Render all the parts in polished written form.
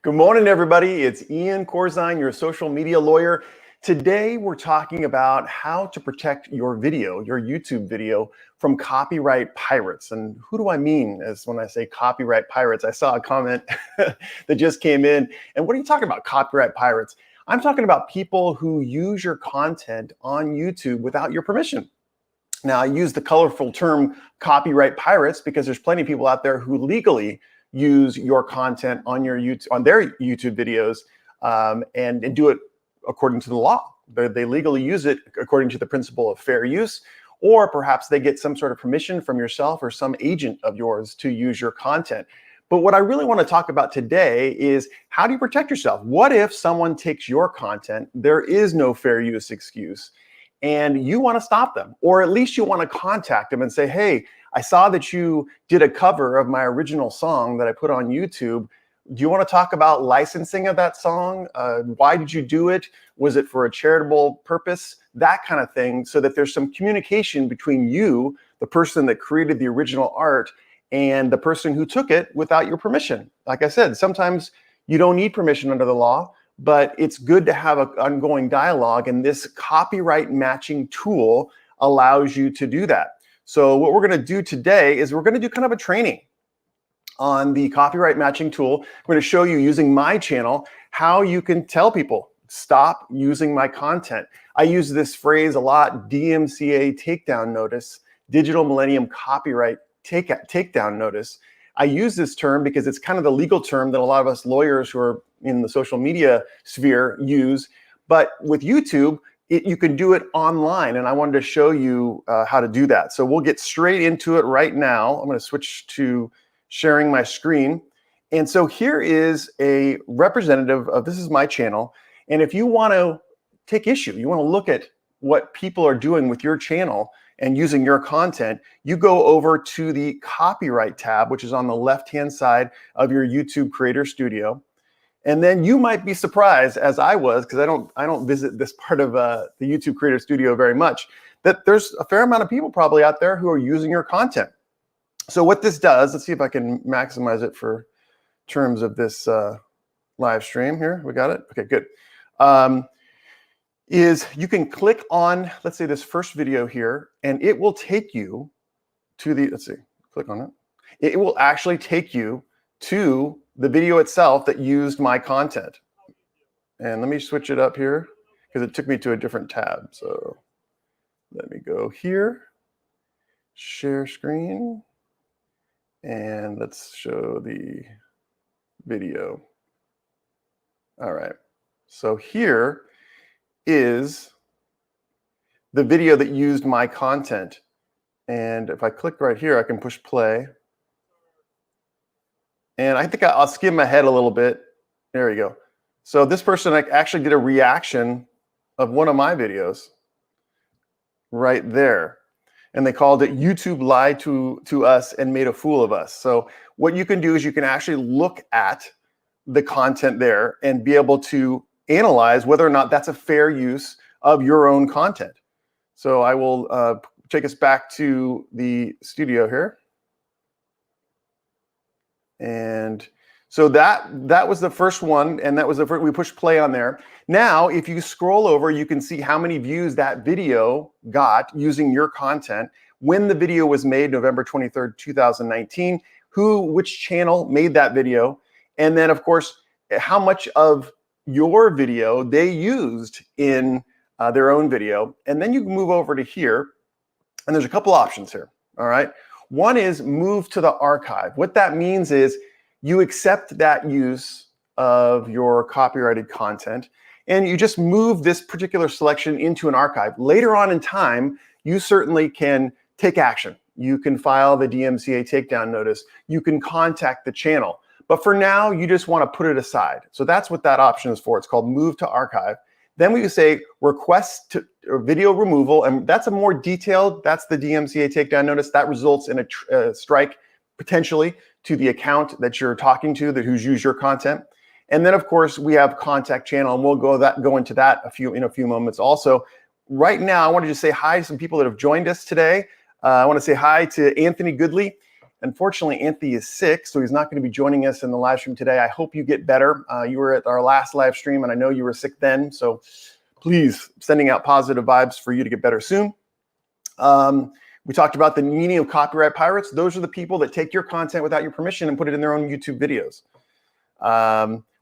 Good morning, everybody. It's Ian Corzine, your social media lawyer. Today, we're talking about how to protect your video, your YouTube video, from copyright pirates. And who do I mean as when I say copyright pirates? I saw a comment that just came in. And what are you talking about, copyright pirates? I'm talking about people who use your content on YouTube without your permission. Now, I use the colorful term copyright pirates because there's plenty of people out there who legally use your content on their YouTube videos and do it according to the law. They legally use it according to the principle of fair use, or perhaps they get some sort of permission from yourself or some agent of yours to use your content. But what I really want to talk about today is how do you protect yourself? What if someone takes your content, there is no fair use excuse, and you want to stop them, or at least you want to contact them and say, hey, I saw that you did a cover of my original song that I put on YouTube. Do you want to talk about licensing of that song? Why did you do it? Was it for a charitable purpose? That kind of thing, so that there's some communication between you, the person that created the original art, and the person who took it without your permission. Like I said, sometimes you don't need permission under the law, but it's good to have an ongoing dialogue, and this copyright matching tool allows you to do that. So what we're going to do today is we're going to do kind of a training on the copyright matching tool. I'm going to show you using my channel how you can tell people, stop using my content. I use this phrase a lot, DMCA takedown notice, Digital Millennium Copyright takedown notice. I use this term because it's kind of the legal term that a lot of us lawyers who are in the social media sphere use. But with YouTube, you can do it online, and I wanted to show you how to do that. So we'll get straight into it right now. I'm going to switch to sharing my screen. And so here is a representative of, this is my channel. And if you want to take issue, you want to look at what people are doing with your channel and using your content, you go over to the copyright tab, which is on the left-hand side of your YouTube Creator Studio. And then you might be surprised, as I was, because I don't visit this part of the YouTube Creator Studio very much, that there's a fair amount of people probably out there who are using your content. So what this does, let's see if I can maximize it for terms of this live stream here. We got it? Okay, good. Is you can click on, let's say, this first video here, and it will take you to the, let's see, click on it. It will actually take you to the video itself that used my content. And let me switch it up here because it took me to a different tab. So let me go here, share screen, and let's show the video. All right, so here is the video that used my content. And if I click right here, I can push play. And I think I'll skim ahead a little bit. There you go. So this person actually did a reaction of one of my videos right there. And they called it YouTube Lied to Us and Made a Fool of Us. So what you can do is you can actually look at the content there and be able to analyze whether or not that's a fair use of your own content. So I will take us back to the studio here. And so that was the first one, and that was the first, we pushed play on there. Now, if you scroll over, you can see how many views that video got using your content, when the video was made, November 23rd, 2019, which channel made that video, and then, of course, how much of your video they used in their own video. And then you can move over to here, and there's a couple options here, all right? One is move to the archive. What that means is you accept that use of your copyrighted content, and you just move this particular selection into an archive. Later on in time, you certainly can take action. You can file the DMCA takedown notice. You can contact the channel. But for now, you just want to put it aside. So that's what that option is for. It's called move to archive. Then we say request video removal, and that's a more detailed, that's the DMCA takedown notice. That results in a strike potentially to the account that you're talking to, who's used your content. And then, of course, we have contact channel, and we'll go into that in a few moments also. Right now, I want to just say hi to some people that have joined us today. I want to say hi to Anthony Goodley. Unfortunately, Anthony is sick, so he's not going to be joining us in the live stream today. I hope you get better. You were at our last live stream, and I know you were sick then, so please, sending out positive vibes for you to get better soon. We talked about the meaning of copyright pirates. Those are the people that take your content without your permission and put it in their own YouTube videos.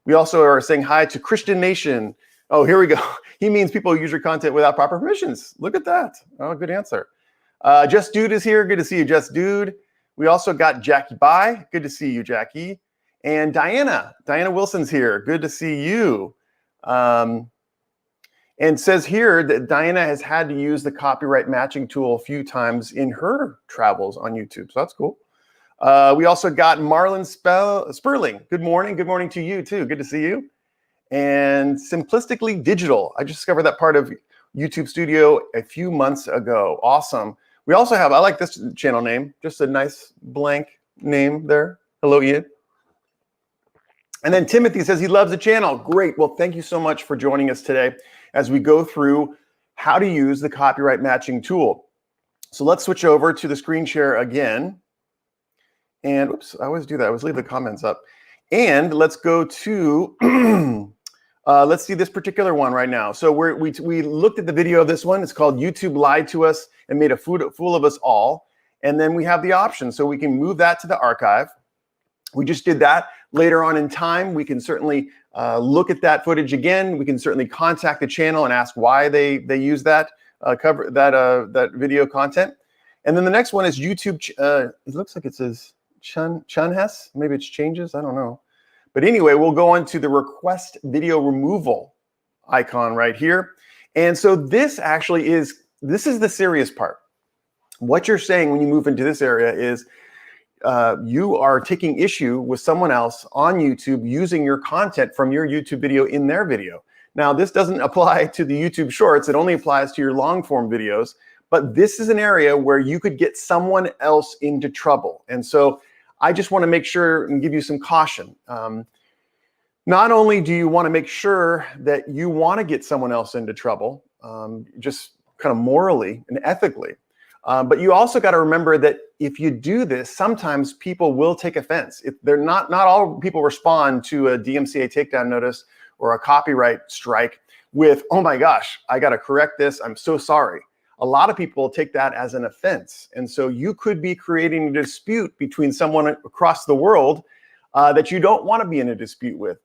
We also are saying hi to Christian Nation. Oh, here we go. He means people who use your content without proper permissions. Look at that. Oh, good answer. Just Dude is here. Good to see you, Just Dude. We also got Jackie Bai. Good to see you, Jackie. And Diana. Diana Wilson's here. Good to see you. And says here that Diana has had to use the copyright matching tool a few times in her travels on YouTube. So that's cool. We also got Marlon Sperling. Good morning. Good morning to you too. Good to see you. And Simplistically Digital. I just discovered that part of YouTube Studio a few months ago. Awesome. We also have, I like this channel name, just a nice blank name there. Hello, Ian. And then Timothy says he loves the channel. Great. Well, thank you so much for joining us today as we go through how to use the copyright matching tool. So let's switch over to the screen share again. And oops, I always do that. I always leave the comments up. And let's go to, let's see this particular one right now. So we looked at the video of this one. It's called YouTube Lied to Us and Made a Fool of Us All. And then we have the option. So we can move that to the archive. We just did that. Later on in time, we can certainly look at that footage again. We can certainly contact the channel and ask why they use that that video content. And then the next one is YouTube. It looks like it says Chunhes. Maybe it's changes. I don't know. But anyway, we'll go on to the request video removal icon right here. And so this actually is the serious part. What you're saying when you move into this area is you are taking issue with someone else on YouTube using your content from your YouTube video in their video. Now, this doesn't apply to the YouTube Shorts. It only applies to your long form videos. But this is an area where you could get someone else into trouble. And so I just want to make sure and give you some caution. Not only do you want to make sure that you want to get someone else into trouble, just kind of morally and ethically, but you also got to remember that if you do this, sometimes people will take offense. Not all people respond to a DMCA takedown notice or a copyright strike with, oh my gosh, I got to correct this. I'm so sorry. A lot of people take that as an offense. And so you could be creating a dispute between someone across the world that you don't want to be in a dispute with.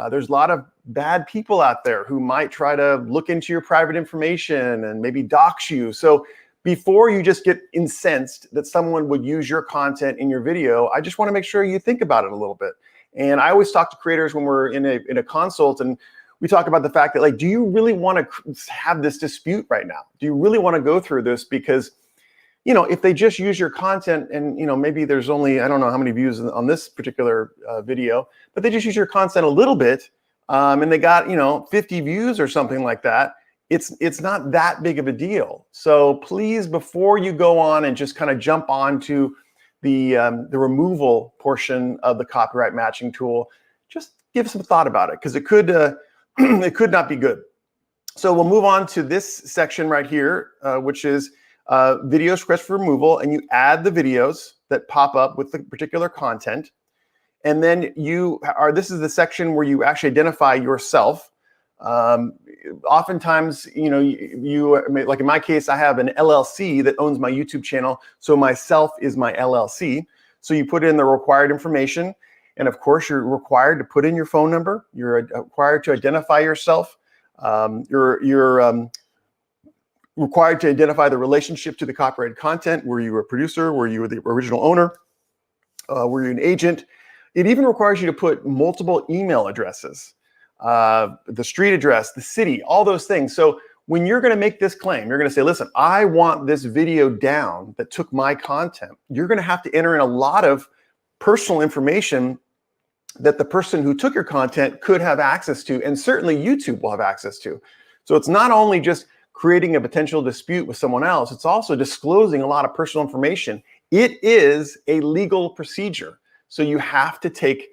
There's a lot of bad people out there who might try to look into your private information and maybe dox you. So before you just get incensed that someone would use your content in your video, I just want to make sure you think about it a little bit. And I always talk to creators when we're in a consult, and we talk about the fact that, like, do you really want to have this dispute right now? Do you really want to go through this? Because, you know, if they just use your content and, you know, maybe there's only, I don't know how many views on this particular video, but they just use your content a little bit and they got, you know, 50 views or something like that. It's not that big of a deal. So please, before you go on and just kind of jump onto the removal portion of the copyright matching tool, just give some thought about it, because it could it could not be good. So we'll move on to this section right here, which is videos request for removal, and you add the videos that pop up with the particular content. And then this is the section where you actually identify yourself. Oftentimes, you know, like in my case, I have an LLC that owns my YouTube channel. So myself is my LLC. So you put in the required information. And of course, you're required to put in your phone number. You're required to identify yourself. You're required to identify the relationship to the copyrighted content. Were you a producer? Were you the original owner? Were you an agent? It even requires you to put multiple email addresses, the street address, the city, all those things. So when you're going to make this claim, you're going to say, listen, I want this video down that took my content. You're going to have to enter in a lot of personal information that the person who took your content could have access to, and certainly YouTube will have access to. So it's not only just creating a potential dispute with someone else, it's also disclosing a lot of personal information. It is a legal procedure. So you have to take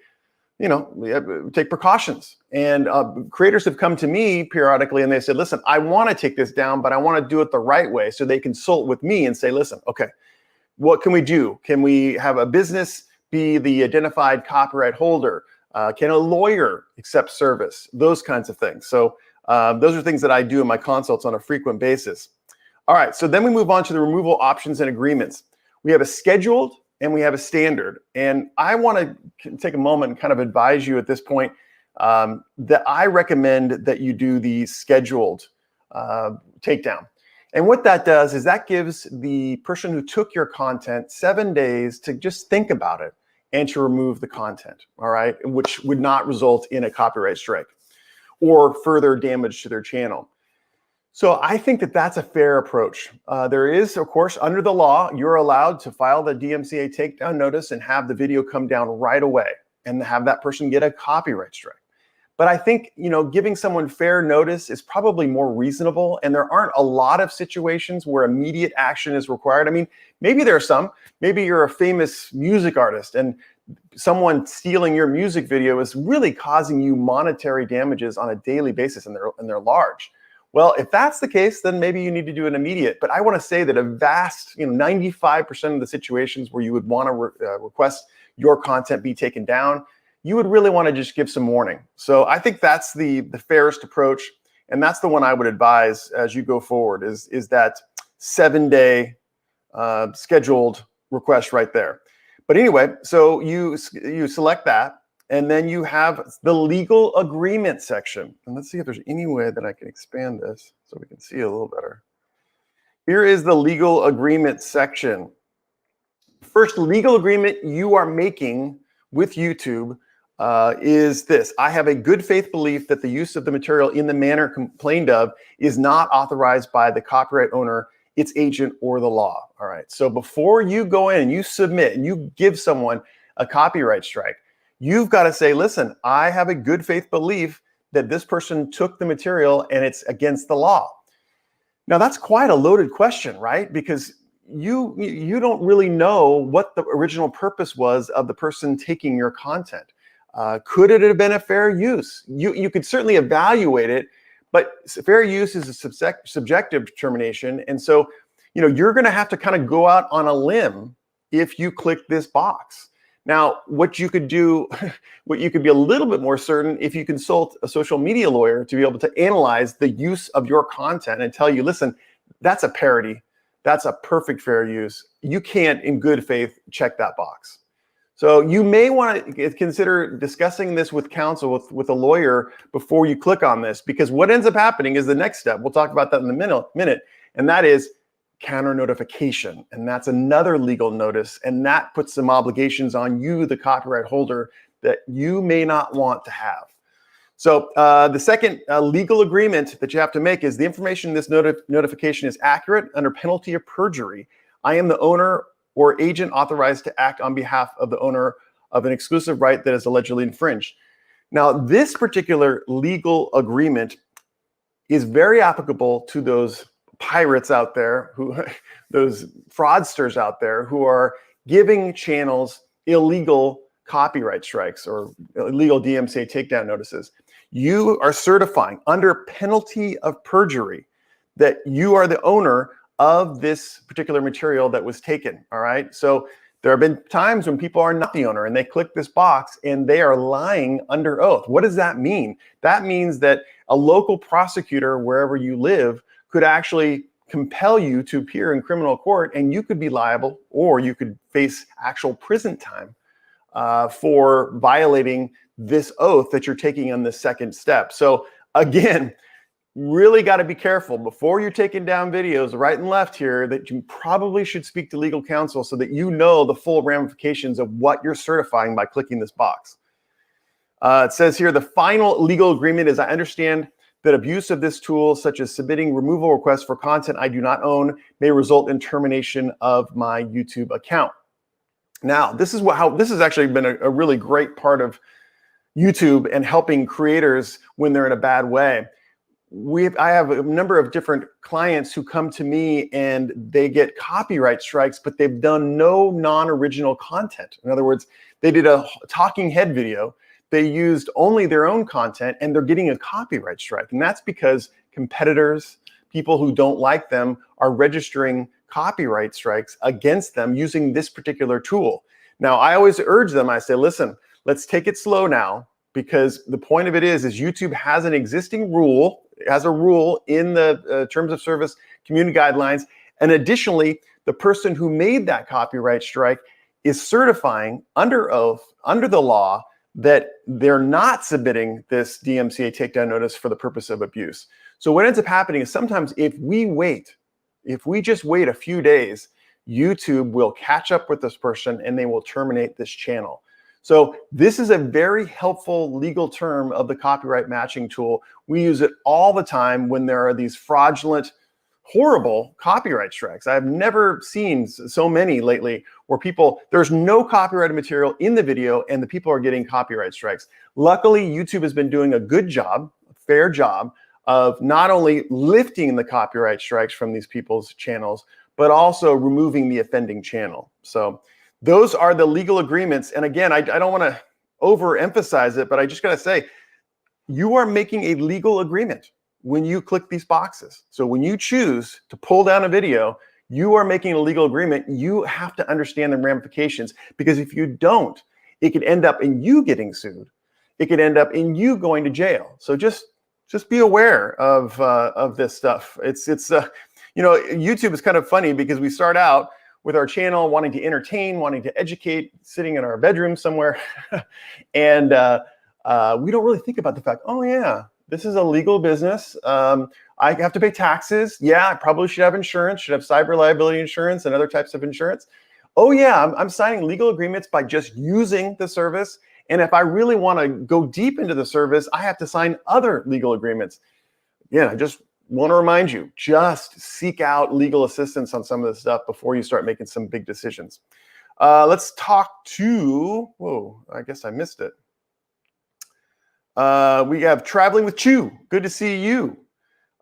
precautions. And creators have come to me periodically and they said, listen, I want to take this down, but I want to do it the right way. So they consult with me and say, listen, okay, What can we do? Can we have a business be the identified copyright holder? Can a lawyer accept service? Those kinds of things. So those are things that I do in my consults on a frequent basis. All right, so then we move on to the removal options and agreements. We have a scheduled and we have a standard. And I want to take a moment and kind of advise you at this point that I recommend that you do the scheduled takedown. And what that does is that gives the person who took your content 7 days to just think about it and to remove the content, all right, which would not result in a copyright strike or further damage to their channel. So I think that that's a fair approach. There is, of course, under the law, you're allowed to file the DMCA takedown notice and have the video come down right away and have that person get a copyright strike. But I think, giving someone fair notice is probably more reasonable, and there aren't a lot of situations where immediate action is required. I mean, maybe there are some. Maybe you're a famous music artist and someone stealing your music video is really causing you monetary damages on a daily basis, and they're large. Well, if that's the case, then maybe you need to do an immediate. But I want to say that a vast, 95% of the situations where you would want to request your content be taken down, you would really want to just give some warning. So I think that's the fairest approach. And that's the one I would advise as you go forward is that 7-day scheduled request right there. But anyway, so you select that, and then you have the legal agreement section. And let's see if there's any way that I can expand this so we can see a little better. Here is the legal agreement section. First legal agreement you are making with YouTube is this: I have a good faith belief that the use of the material in the manner complained of is not authorized by the copyright owner, its agent, or the law. All right. So before you go in and you submit and you give someone a copyright strike, you've got to say, listen, I have a good faith belief that this person took the material and it's against the law. Now that's quite a loaded question, right? Because you don't really know what the original purpose was of the person taking your content. Could it have been a fair use? You could certainly evaluate it, but fair use is a subjective determination. And so, you're going to have to kind of go out on a limb if you click this box. Now, what you could do, what you could be a little bit more certain if you consult a social media lawyer to be able to analyze the use of your content and tell you, listen, that's a parody. That's a perfect fair use. You can't, in good faith, check that box. So you may want to consider discussing this with counsel, with a lawyer before you click on this, because what ends up happening is the next step. We'll talk about that in a minute, and that is counter notification. And that's another legal notice, and that puts some obligations on you, the copyright holder, that you may not want to have. So the second legal agreement that you have to make is the information in this notification is accurate under penalty of perjury. I am the owner or agent authorized to act on behalf of the owner of an exclusive right that is allegedly infringed. Now, this particular legal agreement is very applicable to those pirates out there, those fraudsters out there who are giving channels illegal copyright strikes or illegal DMCA takedown notices. You are certifying under penalty of perjury that you are the owner of this particular material that was taken, all right? So there have been times when people are not the owner and they click this box and they are lying under oath. What does that mean? That means that a local prosecutor, wherever you live, could actually compel you to appear in criminal court, and you could be liable, or you could face actual prison time for violating this oath that you're taking on the second step. So again, really got to be careful before you're taking down videos right and left here, that you probably should speak to legal counsel so that you know the full ramifications of what you're certifying by clicking this box. It says here, the final legal agreement is I understand that abuse of this tool, such as submitting removal requests for content I do not own, may result in termination of my YouTube account. Now, this has actually been a really great part of YouTube and helping creators when they're in a bad way. I have a number of different clients who come to me and they get copyright strikes, but they've done no non-original content. In other words, they did a talking head video. They used only their own content and they're getting a copyright strike. And that's because competitors, people who don't like them, are registering copyright strikes against them using this particular tool. Now, I always urge them, I say, listen, let's take it slow now, because the point of it is YouTube has an existing rule, it has a rule in the terms of service community guidelines. And additionally, the person who made that copyright strike is certifying under oath, under the law, that they're not submitting this DMCA takedown notice for the purpose of abuse. So what ends up happening is sometimes if we just wait a few days, YouTube will catch up with this person and they will terminate this channel. So this is a very helpful legal term of the copyright matching tool. We use it all the time when there are these fraudulent, horrible copyright strikes. I've never seen so many lately where there's no copyrighted material in the video and the people are getting copyright strikes. Luckily, YouTube has been doing a good job, a fair job, of not only lifting the copyright strikes from these people's channels, but also removing the offending channel. So those are the legal agreements. And again, I don't want to overemphasize it, but I just got to say, you are making a legal agreement when you click these boxes. So when you choose to pull down a video, you are making a legal agreement. You have to understand the ramifications, because if you don't, it could end up in you getting sued. It could end up in you going to jail. So just be aware of this stuff. It's YouTube is kind of funny because we start out with our channel wanting to entertain, wanting to educate, sitting in our bedroom somewhere, and we don't really think about the fact, oh yeah, this is a legal business. I have to pay taxes. Yeah, I probably should have insurance, should have cyber liability insurance and other types of insurance. Oh yeah, I'm signing legal agreements by just using the service. And if I really want to go deep into the service, I have to sign other legal agreements. Yeah, I just want to remind you, just seek out legal assistance on some of this stuff before you start making some big decisions. Let's talk to, whoa, I guess I missed it. We have Traveling with Chew. Good to see you.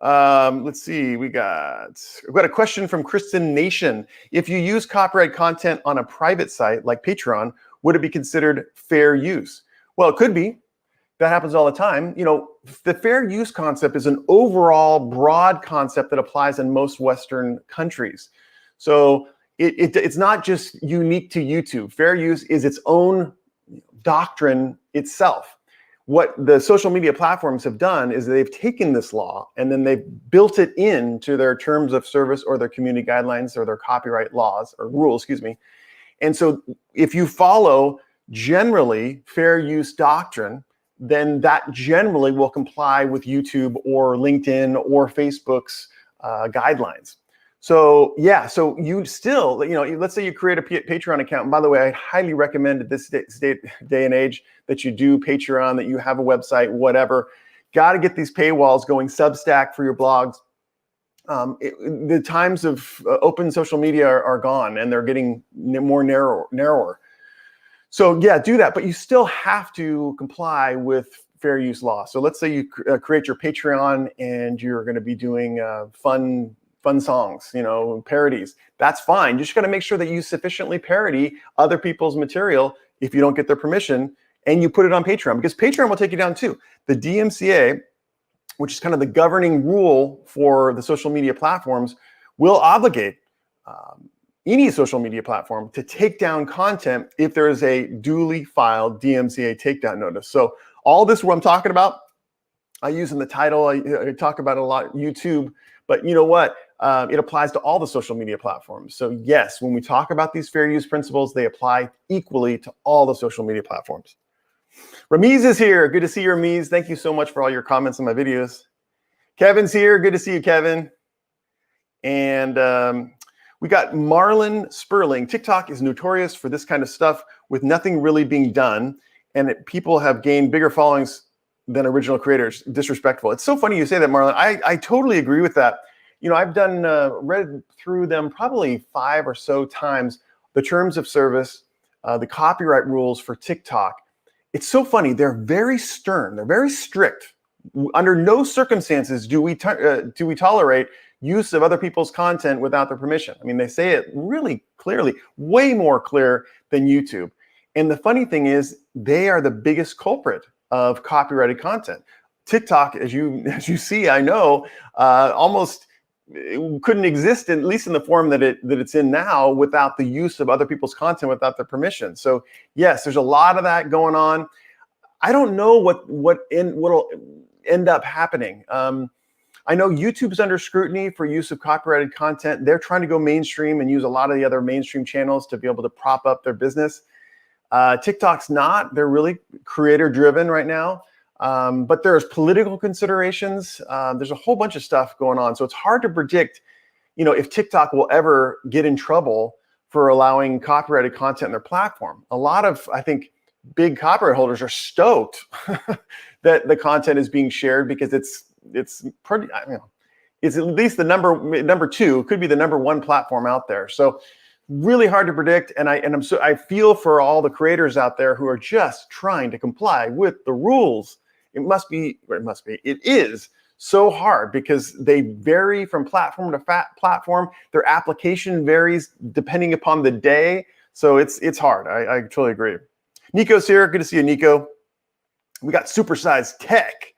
Let's see, we've got a question from Kristen Nation. If you use copyright content on a private site like Patreon, would it be considered fair use? Well, it could be. That happens all the time. You know, the fair use concept is an overall broad concept that applies in most Western countries. So it's not just unique to YouTube. Fair use is its own doctrine itself. What the social media platforms have done is they've taken this law and then they've built it into their terms of service or their community guidelines or their copyright laws or rules, excuse me. And so if you follow generally fair use doctrine, then that generally will comply with YouTube or LinkedIn or Facebook's guidelines. So yeah, so you still, let's say you create a Patreon account. And by the way, I highly recommend at this day and age that you do Patreon, that you have a website, whatever. Got to get these paywalls going, Substack for your blogs. The times of open social media are gone and they're getting more narrower. So yeah, do that, but you still have to comply with fair use law. So let's say you create your Patreon and you're going to be doing fun songs, parodies. That's fine. You just got to make sure that you sufficiently parody other people's material if you don't get their permission, and you put it on Patreon, because Patreon will take you down too. The DMCA, which is kind of the governing rule for the social media platforms, will obligate any social media platform to take down content if there is a duly filed DMCA takedown notice. So all this, what I'm talking about, I use in the title, I talk about it a lot, YouTube, but you know what? It applies to all the social media platforms. So yes, when we talk about these fair use principles, they apply equally to all the social media platforms. Ramiz is here. Good to see you, Ramiz. Thank you so much for all your comments on my videos. Kevin's here. Good to see you, Kevin. And we got Marlon Sperling. TikTok is notorious for this kind of stuff with nothing really being done. And people have gained bigger followings than original creators. Disrespectful. It's so funny you say that, Marlon. I totally agree with that. I've done read through them probably 5 or so times, the terms of service, the copyright rules for TikTok. It's so funny. They're very stern. They're very strict. Under no circumstances do we tolerate use of other people's content without their permission. I mean, they say it really clearly, way more clear than YouTube. And the funny thing is, they are the biggest culprit of copyrighted content. TikTok, as you see, I know, almost it couldn't exist, at least in the form that it's in now, without the use of other people's content without their permission. So yes, there's a lot of that going on. I don't know what'll end up happening. I know YouTube's under scrutiny for use of copyrighted content. They're trying to go mainstream and use a lot of the other mainstream channels to be able to prop up their business. TikTok's not. They're really creator driven right now. But there's political considerations. There's a whole bunch of stuff going on. So it's hard to predict, if TikTok will ever get in trouble for allowing copyrighted content on their platform. A lot of, I think, big copyright holders are stoked that the content is being shared because it's pretty, it's at least the number two, could be the number one platform out there. So really hard to predict. And I feel for all the creators out there who are just trying to comply with the rules. It is so hard because they vary from platform to platform. Their application varies depending upon the day. So it's hard. I totally agree. Nico's here. Good to see you, Nico. We got Supersized Tech.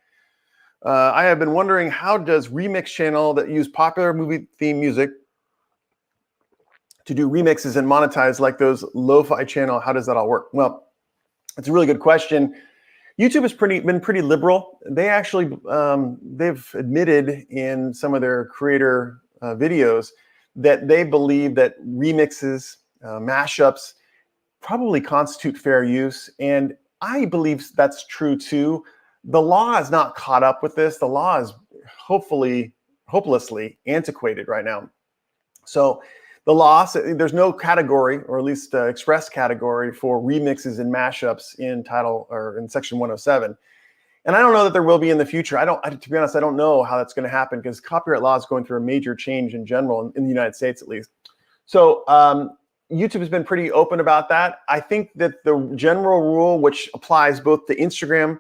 I have been wondering, how does Remix channel that use popular movie theme music to do remixes and monetize like those lo-fi channel, how does that all work? Well, it's a really good question. YouTube has been pretty liberal. They actually, they've admitted in some of their creator videos that they believe that remixes, mashups probably constitute fair use. And I believe that's true too. The law is not caught up with this. The law is hopelessly antiquated right now. So the law, there's no category, or at least express category, for remixes and mashups in Section 107. And I don't know that there will be in the future. To be honest, I don't know how that's going to happen because copyright law is going through a major change in general in the United States, at least. So YouTube has been pretty open about that. I think that the general rule, which applies both to Instagram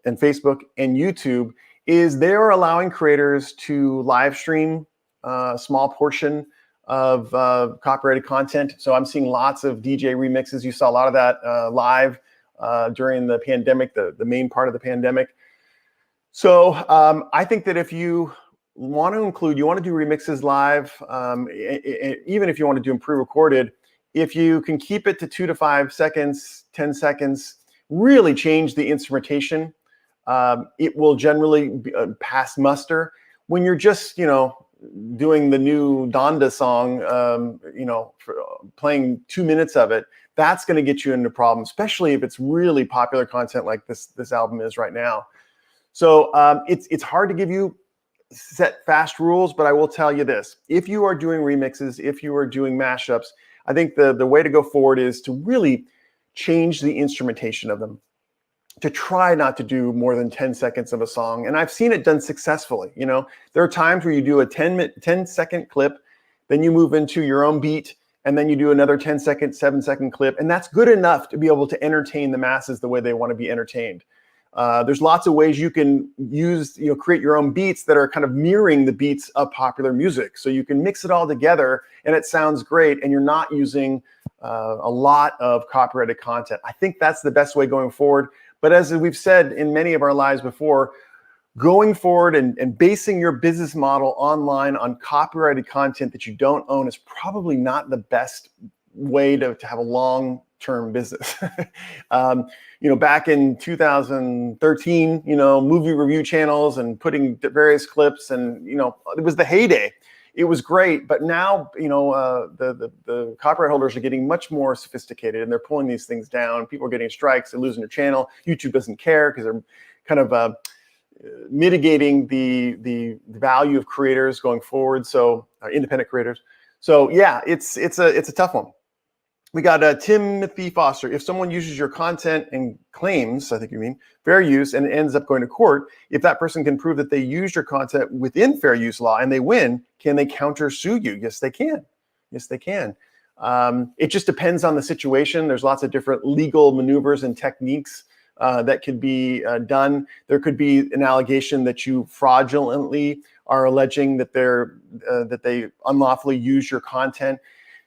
and Facebook and YouTube, is they are allowing creators to live stream a small portion of copyrighted content. So I'm seeing lots of DJ remixes. You saw a lot of that live during the pandemic, the main part of the pandemic. So I think that if you want to do remixes live, even if you want to do them pre-recorded, if you can keep it to 2 to 5 seconds, 10 seconds, really change the instrumentation, it will generally pass muster. When you're just, doing the new Donda song, playing 2 minutes of it, that's going to get you into problems, especially if it's really popular content like this album is right now. So it's hard to give you set fast rules, but I will tell you this: if you are doing remixes, if you are doing mashups, I think the way to go forward is to really change the instrumentation of them, to try not to do more than 10 seconds of a song. And I've seen it done successfully. There are times where you do a 10-second clip, then you move into your own beat, and then you do another 10-second, 7-second clip. And that's good enough to be able to entertain the masses the way they want to be entertained. There's lots of ways you can create your own beats that are kind of mirroring the beats of popular music. So you can mix it all together and it sounds great, and you're not using a lot of copyrighted content. I think that's the best way going forward. But as we've said in many of our lives before, going forward and basing your business model online on copyrighted content that you don't own is probably not the best way to have a long-term business. Back in 2013, movie review channels and putting various clips, and it was the heyday. It was great, but now the copyright holders are getting much more sophisticated, and they're pulling these things down. People are getting strikes, they're losing their channel. YouTube doesn't care because they're kind of mitigating the value of creators going forward. So independent creators. So yeah, it's a tough one. We got Timothy Foster. If someone uses your content and claims, I think you mean, fair use and ends up going to court, if that person can prove that they used your content within fair use law and they win, can they counter-sue you? Yes, they can. Yes, they can. It just depends on the situation. There's lots of different legal maneuvers and techniques that could be done. There could be an allegation that you fraudulently are alleging that they unlawfully use your content.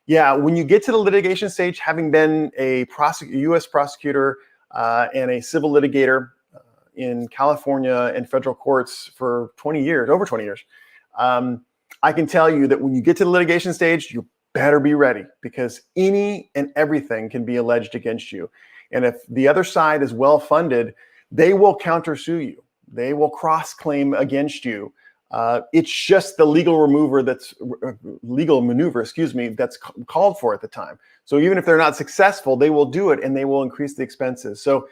Yeah, when you get to the litigation stage, having been a U.S. prosecutor and a civil litigator in California and federal courts for over 20 years, I can tell you that when you get to the litigation stage, you better be ready, because any and everything can be alleged against you. And if the other side is well funded, they will countersue you. They will cross-claim against you. It's just the legal maneuver, that's called for at the time. So even if they're not successful, they will do it, and they will increase the expenses. So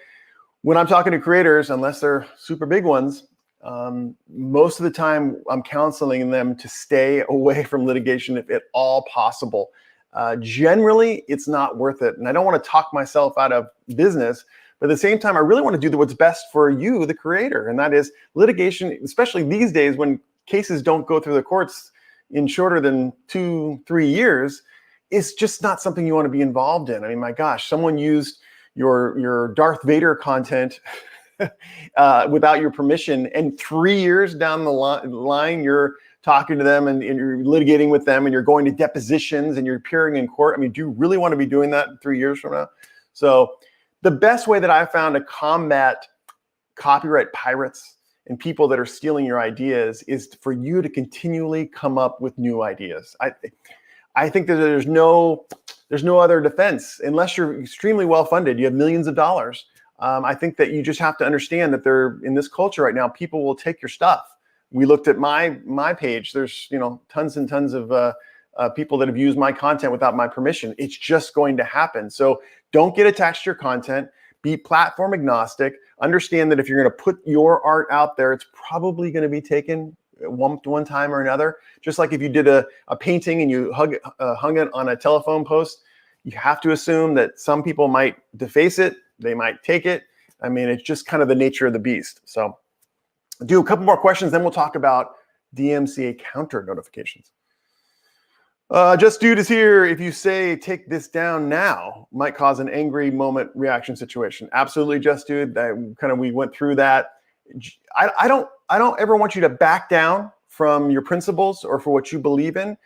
when I'm talking to creators, unless they're super big ones, most of the time I'm counseling them to stay away from litigation if at all possible. Generally, it's not worth it. And I don't want to talk myself out of business, but at the same time, I really want to do what's best for you, the creator. And that is litigation, especially these days when cases don't go through the courts in shorter than 2-3 years, is just not something you want to be involved in. I mean, my gosh, someone used your Darth Vader content without your permission, and 3 years down the line, you're talking to them and you're litigating with them, and you're going to depositions and you're appearing in court. I mean, do you really want to be doing that 3 years from now? So the best way that I've found to combat copyright pirates and people that are stealing your ideas is for you to continually come up with new ideas. I think that there's no other defense unless you're extremely well funded. You have millions of dollars. I think that you just have to understand that in this culture right now, people will take your stuff. We looked at my page. There's tons and tons of people that have used my content without my permission. It's just going to happen. So don't get attached to your content. Be platform agnostic. Understand that if you're going to put your art out there, it's probably going to be taken one time or another. Just like if you did a painting and you hung it on a telephone post, you have to assume that some people might deface it. They might take it. I mean, it's just kind of the nature of the beast. So I'll do a couple more questions, then we'll talk about DMCA counter notifications. Just Dude is here. If you say take this down now, might cause an angry moment reaction situation. Absolutely, Just Dude. We went through that. I don't ever want you to back down from your principles or for what you believe in.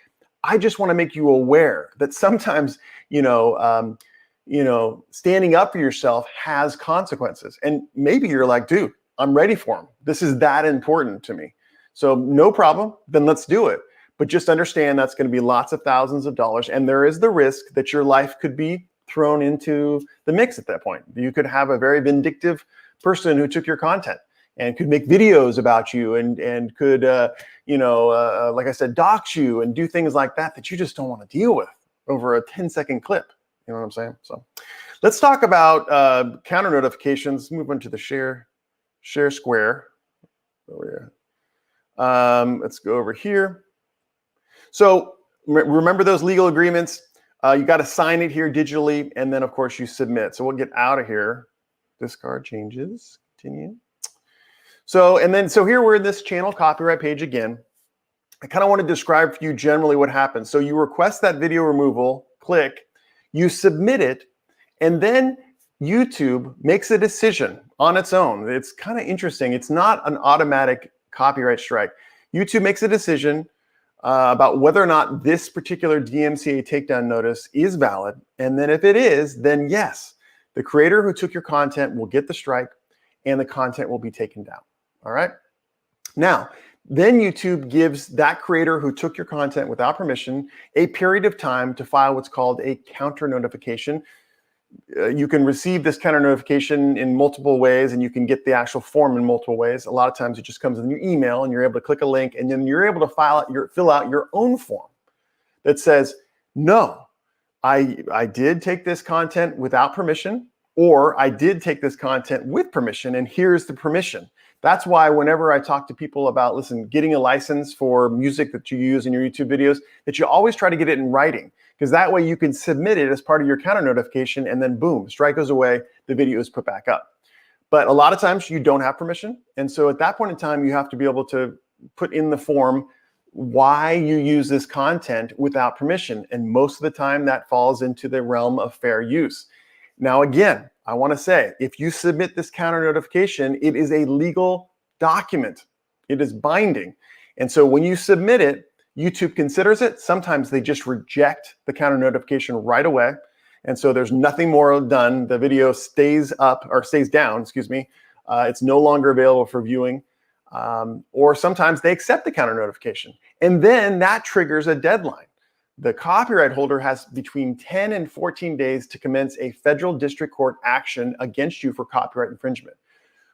I just want to make you aware that sometimes, standing up for yourself has consequences. And maybe you're like, dude, I'm ready for them. This is that important to me. So no problem. Then let's do it. But just understand that's going to be lots of thousands of dollars. And there is the risk that your life could be thrown into the mix at that point. You could have a very vindictive person who took your content and could make videos about you and could, like I said, dox you and do things like that you just don't want to deal with over a 10-second clip. You know what I'm saying? So let's talk about counter notifications. Move on to the share square over here. Let's go over here. So remember those legal agreements. You got to sign it here digitally, and then of course you submit. So we'll get out of here. Discard changes. Continue. So here we're in this channel copyright page again. I kind of want to describe for you generally what happens. So you request that video removal, click, you submit it, and then YouTube makes a decision on its own. It's kind of interesting. It's not an automatic copyright strike. YouTube makes a decision about whether or not this particular DMCA takedown notice is valid. And then if it is, then yes, the creator who took your content will get the strike and the content will be taken down. All right. Now, then YouTube gives that creator who took your content without permission a period of time to file what's called a counter notification. You can receive this counter notification in multiple ways, and you can get the actual form in multiple ways. A lot of times it just comes in your email and you're able to click a link, and then you're able to fill out your own form that says, no, I did take this content without permission, or I did take this content with permission, and here's the permission. That's why whenever I talk to people about, listen, getting a license for music that you use in your YouTube videos, that you always try to get it in writing, because that way you can submit it as part of your counter notification, and then boom, strike goes away, the video is put back up. But a lot of times you don't have permission. And so at that point in time, you have to be able to put in the form why you use this content without permission. And most of the time that falls into the realm of fair use. Now, again, I want to say, if you submit this counter notification, it is a legal document. It is binding. And so when you submit it, YouTube considers it. Sometimes they just reject the counter notification right away. And so there's nothing more done. The video stays up or stays down, excuse me. It's no longer available for viewing. or sometimes they accept the counter notification. And then that triggers a deadline. The copyright holder has between 10 and 14 days to commence a federal district court action against you for copyright infringement.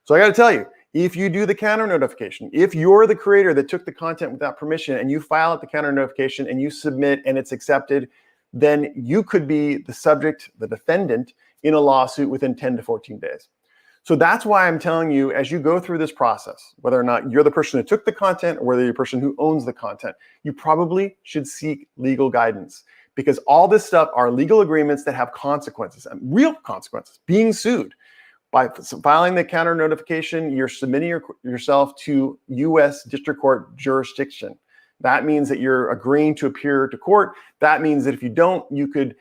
So I got to tell you, if you do the counter notification, if you're the creator that took the content without permission and you file out the counter notification and you submit and it's accepted, then you could be the subject, the defendant in a lawsuit within 10 to 14 days. So that's why I'm telling you, as you go through this process, whether or not you're the person who took the content or whether you're the person who owns the content, you probably should seek legal guidance, because all this stuff are legal agreements that have consequences, and real consequences. Being sued. By filing the counter notification, you're submitting yourself to U.S. District Court jurisdiction. That means that you're agreeing to appear to court. That means that if you don't, you could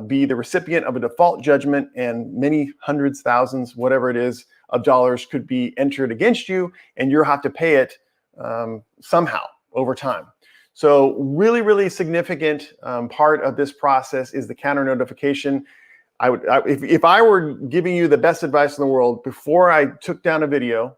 be the recipient of a default judgment, and many hundreds, thousands, whatever it is, of dollars could be entered against you, and you'll have to pay it somehow over time. So really, really significant part of this process is the counter notification. If I were giving you the best advice in the world, before I took down a video,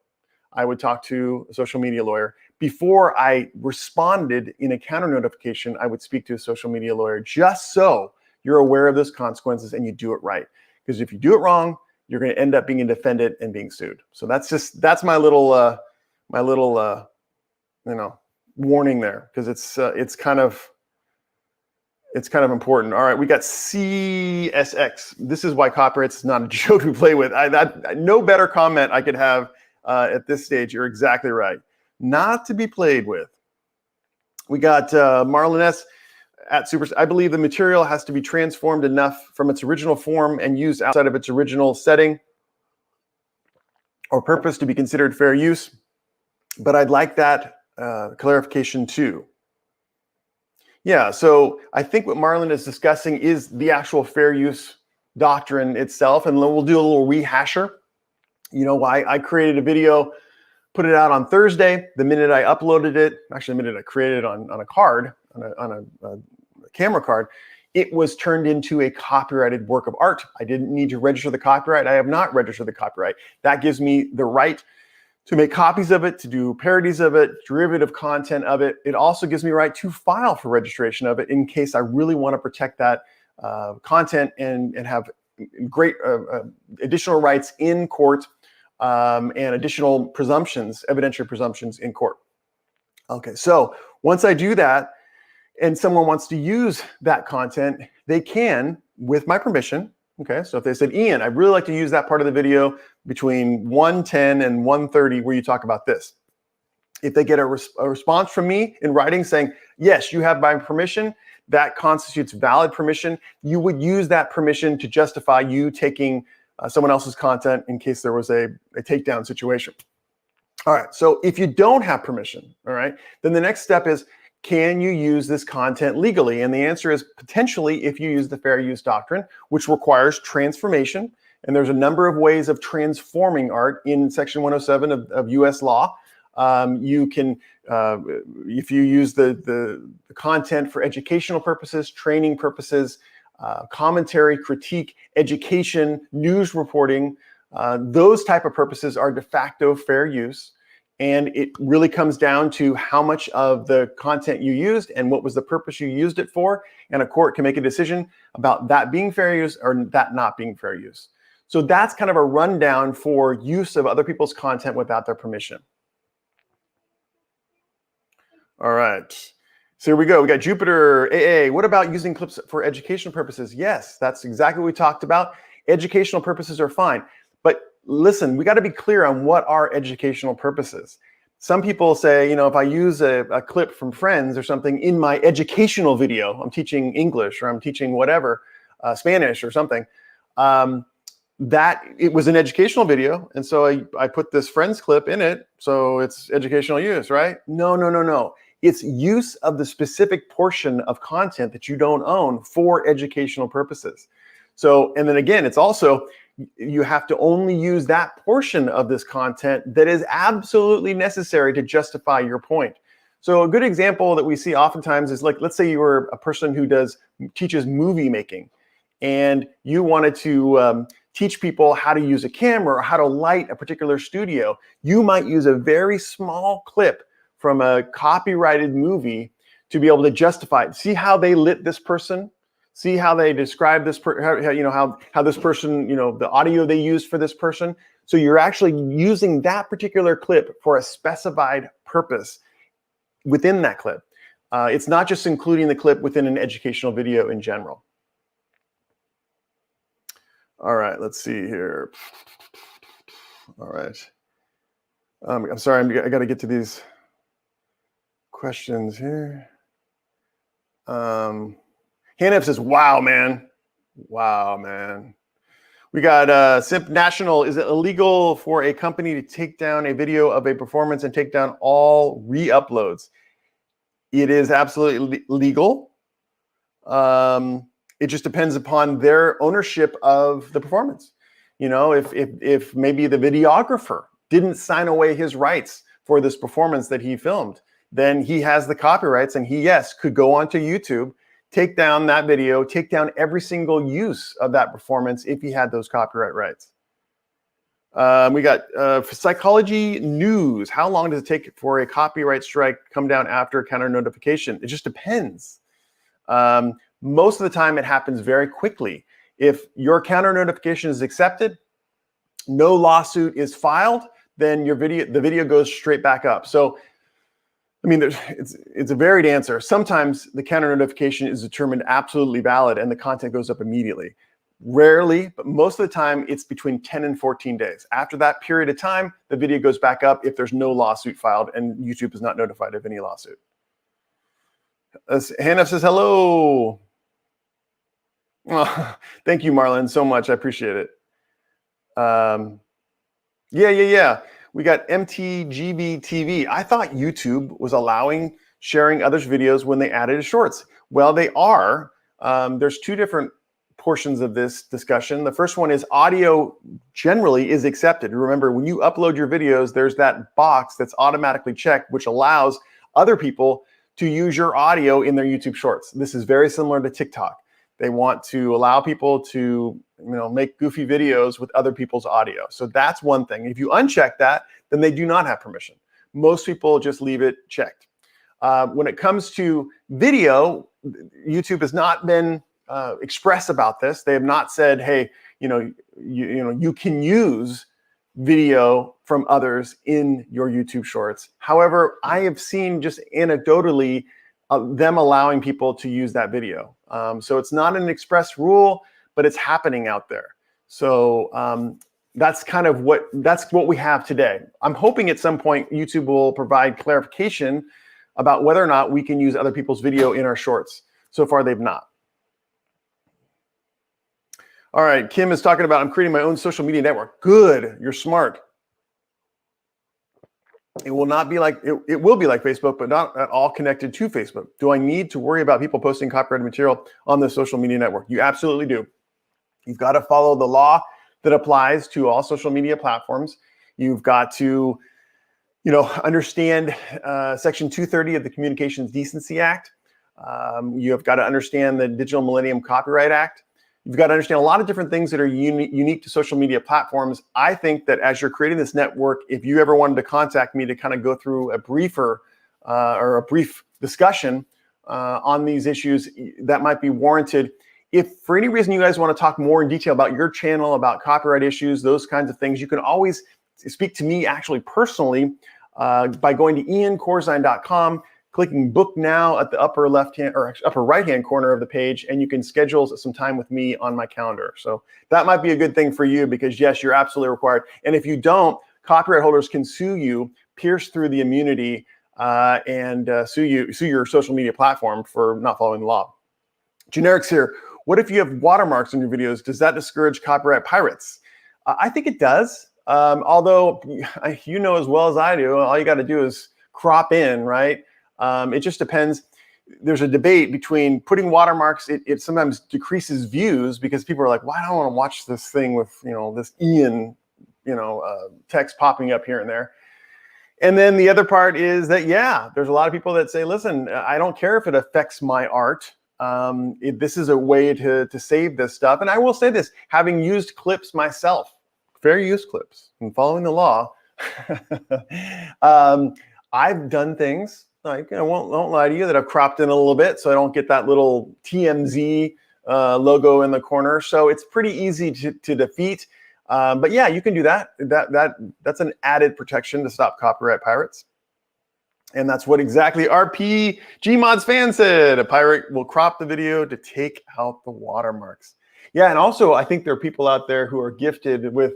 I would talk to a social media lawyer. Before I responded in a counter notification, I would speak to a social media lawyer, just so you're aware of those consequences and you do it right. Because if you do it wrong, you're going to end up being a defendant and being sued. So that's my little warning there, because it's kind of important. All right, we got CSX. This is why copyright's not a joke to play with. No better comment I could have at this stage. You're exactly right. Not to be played with. We got Marlon S. at Super. I believe the material has to be transformed enough from its original form and used outside of its original setting or purpose to be considered fair use. But I'd like that clarification too. Yeah, so I think what Marlon is discussing is the actual fair use doctrine itself, and we'll do a little rehasher. You know, I created a video, put it out on Thursday. The minute I uploaded it, actually the minute I created it on a card, on a camera card, it was turned into a copyrighted work of art. I didn't need to register the copyright. I have not registered the copyright. That gives me the right to make copies of it, to do parodies of it, derivative content of it. It also gives me right to file for registration of it in case I really want to protect that content and have great additional rights in court and additional presumptions, evidentiary presumptions in court. Okay, so once I do that and someone wants to use that content, they can, with my permission. Okay, so if they said, Ian, I'd really like to use that part of the video between 1:10 and 1:30 where you talk about this. If they get a response from me in writing saying, yes, you have my permission, that constitutes valid permission, you would use that permission to justify you taking someone else's content in case there was a takedown situation. All right, so if you don't have permission, all right, then the next step is, can you use this content legally? And the answer is potentially if you use the fair use doctrine, which requires transformation. And there's a number of ways of transforming art in Section 107 of US law. You can, if you use the content for educational purposes, training purposes, commentary, critique, education, news reporting, those type of purposes are de facto fair use. And it really comes down to how much of the content you used and what was the purpose you used it for. And a court can make a decision about that being fair use or that not being fair use. So that's kind of a rundown for use of other people's content without their permission. All right, so here we go. We got Jupiter AA. What about using clips for educational purposes? Yes, that's exactly what we talked about. Educational purposes are fine. But listen, we got to be clear on what are educational purposes. Some people say, you know, if I use a clip from Friends or something in my educational video, I'm teaching English or I'm teaching whatever, Spanish or something, that it was an educational video. And so I put this Friends clip in it. So it's educational use, right? No. It's use of the specific portion of content that you don't own for educational purposes. So, and then again, it's also, you have to only use that portion of this content that is absolutely necessary to justify your point. So a good example that we see oftentimes is, like, let's say you were a person who teaches movie making, and you wanted to teach people how to use a camera or how to light a particular studio. You might use a very small clip from a copyrighted movie to be able to justify it. See how they lit this person? See how they describe this, how this person, the audio they used for this person. So you're actually using that particular clip for a specified purpose within that clip. It's not just including the clip within an educational video in general. All right, let's see here. All right. I'm sorry, I got to get to these questions here. Hanif says, wow, man. Wow, man. We got Simp National. Is it illegal for a company to take down a video of a performance and take down all re-uploads? It is absolutely legal. It just depends upon their ownership of the performance. If maybe the videographer didn't sign away his rights for this performance that he filmed, then he has the copyrights, and he, yes, could go onto YouTube, take down that video, take down every single use of that performance if he had those copyright rights. We got Psychology News. How long does it take for a copyright strike come down after counter notification? It just depends. Most of the time it happens very quickly. If your counter notification is accepted, no lawsuit is filed, then the video goes straight back up. So, I mean, it's a varied answer. Sometimes the counter notification is determined absolutely valid and the content goes up immediately. Rarely, but most of the time, it's between 10 and 14 days. After that period of time, the video goes back up if there's no lawsuit filed and YouTube is not notified of any lawsuit. Hannah says, hello. Oh, thank you, Marlon, so much. I appreciate it. Yeah. We got MTGB TV. I thought YouTube was allowing sharing others' videos when they added shorts. Well, they are. There's two different portions of this discussion. The first one is audio generally is accepted. Remember, when you upload your videos, there's that box that's automatically checked, which allows other people to use your audio in their YouTube shorts. This is very similar to TikTok. They want to allow people to, make goofy videos with other people's audio. So that's one thing. If you uncheck that, then they do not have permission. Most people just leave it checked. When it comes to video, YouTube has not been express about this. They have not said, hey, you can use video from others in your YouTube shorts. However, I have seen just anecdotally them allowing people to use that video. So it's not an express rule, but it's happening out there. So that's what we have today. I'm hoping at some point YouTube will provide clarification about whether or not we can use other people's video in our shorts. So far, they've not. All right, Kim is talking about, I'm creating my own social media network. Good, you're smart. It will not be like, it will be like Facebook, but not at all connected to Facebook. Do I need to worry about people posting copyrighted material on the social media network? You absolutely do. You've got to follow the law that applies to all social media platforms. You've got to, understand Section 230 of the Communications Decency Act. You have got to understand the Digital Millennium Copyright Act. You've got to understand a lot of different things that are unique to social media platforms. I think that as you're creating this network, if you ever wanted to contact me to kind of go through a briefer or a brief discussion on these issues, that might be warranted. If for any reason you guys want to talk more in detail about your channel, about copyright issues, those kinds of things, you can always speak to me actually personally by going to iancorzine.com, clicking book now at the upper left-hand or upper right-hand corner of the page, and you can schedule some time with me on my calendar. So that might be a good thing for you because yes, you're absolutely required. And if you don't, copyright holders can sue you, pierce through the immunity, and sue your social media platform for not following the law. Generics here. What if you have watermarks on your videos? Does that discourage copyright pirates? I think it does. Although you know as well as I do, all you got to do is crop in, right? It just depends. There's a debate between putting watermarks. It sometimes decreases views because people are like, "Why don't I want to watch this thing with this Ian, text popping up here and there?" And then the other part is that there's a lot of people that say, "Listen, I don't care if it affects my art. This is a way to save this stuff. And I will say this, having used clips myself, fair use clips, and following the law, I've done things like, I won't lie to you, that I've cropped in a little bit so I don't get that little TMZ logo in the corner. So it's pretty easy to defeat. But yeah, you can do that. That's an added protection to stop copyright pirates. And that's what exactly RP Gmod's fan said. A pirate will crop the video to take out the watermarks. Yeah, and also I think there are people out there who are gifted with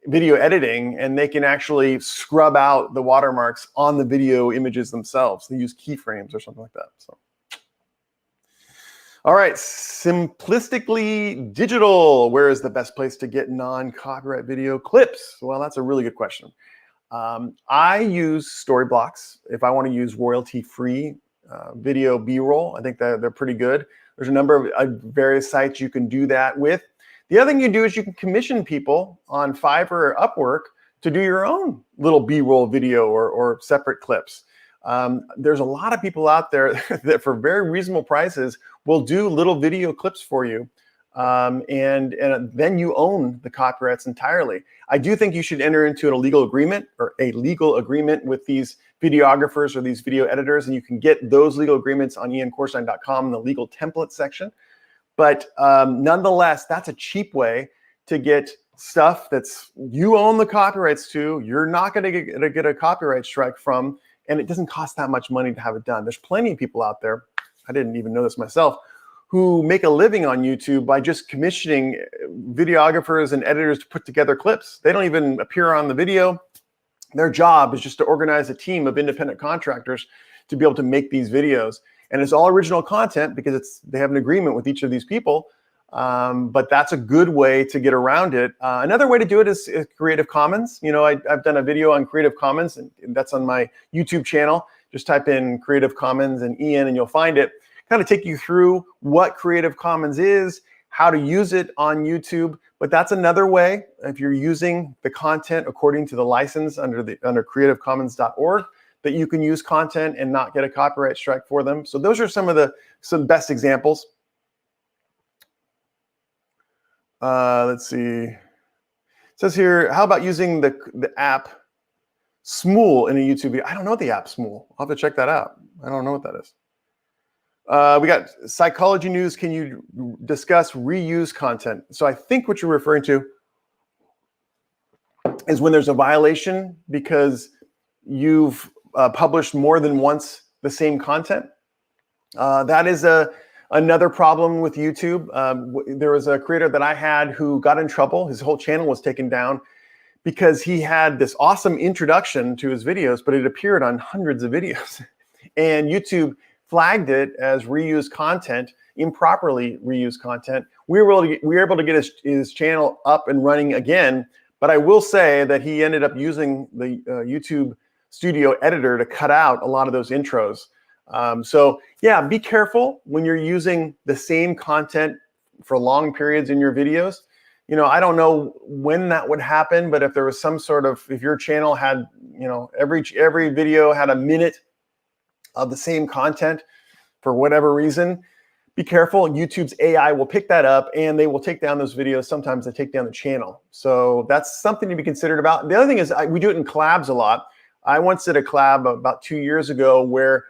video editing, and they can actually scrub out the watermarks on the video images themselves. They use keyframes or something like that. So, all right, Simplistically Digital. Where is the best place to get non-copyright video clips? Well, that's a really good question. I use Storyblocks if I want to use royalty-free video B-roll. I think that they're pretty good. There's a number of various sites you can do that with. The other thing you do is you can commission people on Fiverr or Upwork to do your own little B-roll video or separate clips. There's a lot of people out there that for very reasonable prices will do little video clips for you. And then you own the copyrights entirely. I do think you should enter into a legal agreement with these videographers or these video editors, and you can get those legal agreements on iancorstein.com in the legal template section. But nonetheless, that's a cheap way to get stuff that's you own the copyrights to, you're not going to get a copyright strike from, and it doesn't cost that much money to have it done. There's plenty of people out there, I didn't even know this myself, who make a living on YouTube by just commissioning videographers and editors to put together clips. They don't even appear on the video. Their job is just to organize a team of independent contractors to be able to make these videos. And it's all original content because they have an agreement with each of these people. But that's a good way to get around it. Another way to do it is Creative Commons. You know, I've done a video on Creative Commons, and that's on my YouTube channel. Just type in Creative Commons and Ian, and you'll find it. Kind of take you through what Creative Commons is, how to use it on YouTube. But that's another way, if you're using the content according to the license under creativecommons.org, that you can use content and not get a copyright strike for them. So those are some best examples. Let's see. It says here, how about using the app Smool in a YouTube video? I don't know the app Smool. I'll have to check that out. I don't know what that is. We got Psychology News. Can you discuss reuse content? So I think what you're referring to is when there's a violation because you've published more than once the same content. That is another problem with YouTube. There was a creator that I had who got in trouble. His whole channel was taken down because he had this awesome introduction to his videos, but it appeared on hundreds of videos. And YouTube flagged it as reused content, improperly reused content. We were able to get his channel up and running again, but I will say that he ended up using the YouTube Studio editor to cut out a lot of those intros. So yeah, be careful when you're using the same content for long periods in your videos. You know, I don't know when that would happen, but if there was some sort of, if your channel had, you know, every video had a minute of the same content for whatever reason, be careful. YouTube's AI will pick that up and they will take down those videos. Sometimes they take down the channel. So that's something to be considered about. The other thing is we do it in collabs a lot. I once did a collab about 2 years ago where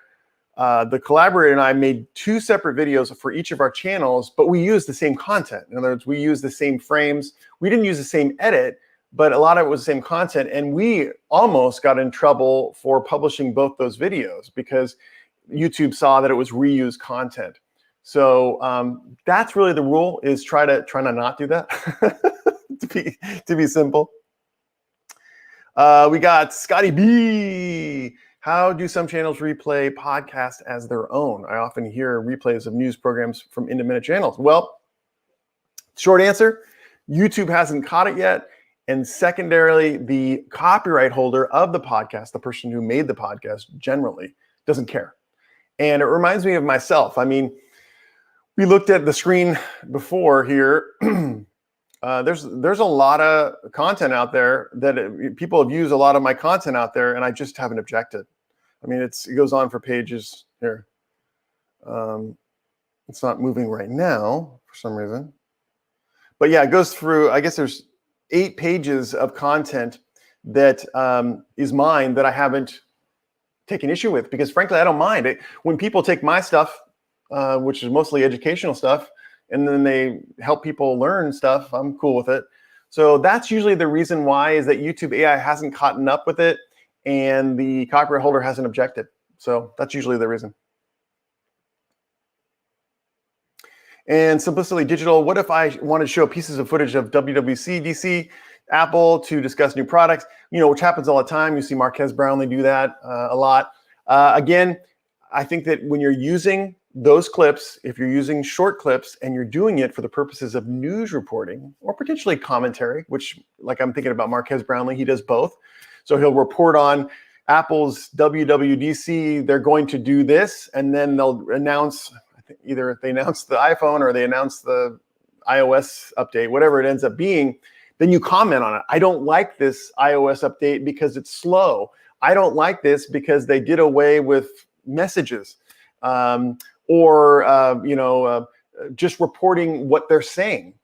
the collaborator and I made 2 separate videos for each of our channels, but we used the same content. In other words, we used the same frames. We didn't use the same edit, but a lot of it was the same content. And we almost got in trouble for publishing both those videos because YouTube saw that it was reused content. So that's really the rule, is try to not do that, to be simple. We got Scotty B. How do some channels replay podcasts as their own? I often hear replays of news programs from independent channels. Well, short answer, YouTube hasn't caught it yet. And secondarily, the copyright holder of the podcast, the person who made the podcast generally, doesn't care. And it reminds me of myself. I mean, we looked at the screen before here. There's a lot of content out there that people have used a lot of my content out there, and I just haven't objected. I mean, it goes on for pages here. It's not moving right now for some reason. But yeah, it goes through, I guess there's 8 pages of content that is mine that I haven't taken issue with, because frankly, I don't mind it. When people take my stuff, which is mostly educational stuff, and then they help people learn stuff, I'm cool with it. So that's usually the reason why, is that YouTube AI hasn't caught up with it and the copyright holder hasn't objected. So that's usually the reason. And Simplicity Digital, what if I wanted to show pieces of footage of WWC, DC, Apple to discuss new products, which happens all the time. You see Marques Brownlee do that a lot. Again, I think that when you're using those clips, if you're using short clips and you're doing it for the purposes of news reporting or potentially commentary, which, like, I'm thinking about Marques Brownlee, he does both. So he'll report on Apple's WWDC, they're going to do this, and then they'll announce, either they announce the iPhone or they announce the iOS update, whatever it ends up being. Then you comment on it. I don't like this iOS update because it's slow. I don't like this because they did away with messages, just reporting what they're saying.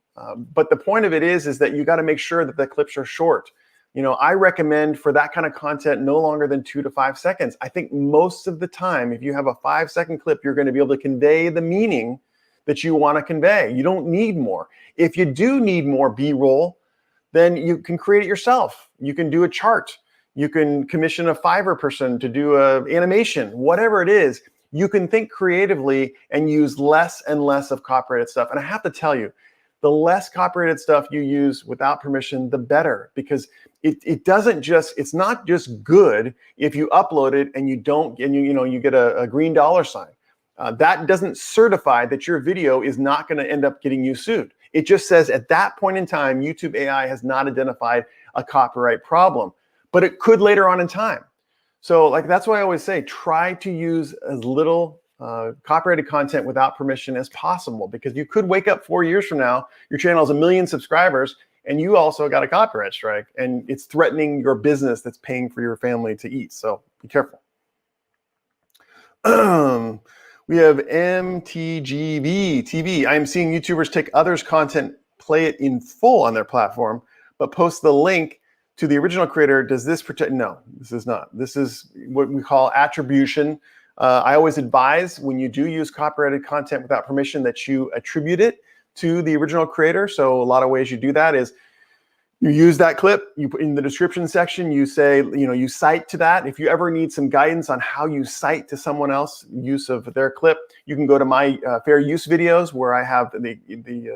But the point of it is that you got to make sure that the clips are short. I recommend for that kind of content no longer than 2 to 5 seconds. I think most of the time, if you have a 5-second clip, you're going to be able to convey the meaning that you want to convey. You don't need more. If you do need more B-roll, then you can create it yourself. You can do a chart. You can commission a Fiverr person to do an animation, whatever it is. You can think creatively and use less and less of copyrighted stuff. And I have to tell you, the less copyrighted stuff you use without permission, the better, because it's not just good if you upload it and you don't, and you get a green dollar sign. That doesn't certify that your video is not going to end up getting you sued. It just says at that point in time, YouTube AI has not identified a copyright problem, but it could later on in time. So that's why I always say, try to use as little copyrighted content without permission as possible, because you could wake up 4 years from now, your channel has 1 million subscribers, and you also got a copyright strike, and it's threatening your business that's paying for your family to eat. So be careful. We have MTGB TV. I am seeing YouTubers take others' content, play it in full on their platform, but post the link to the original creator. Does this protect? No, this is not. This is what we call attribution. I always advise, when you do use copyrighted content without permission, that you attribute it to the original creator. So a lot of ways you do that is you use that clip, you put in the description section, you say, you cite to that. If you ever need some guidance on how you cite to someone else use of their clip, you can go to my fair use videos, where I have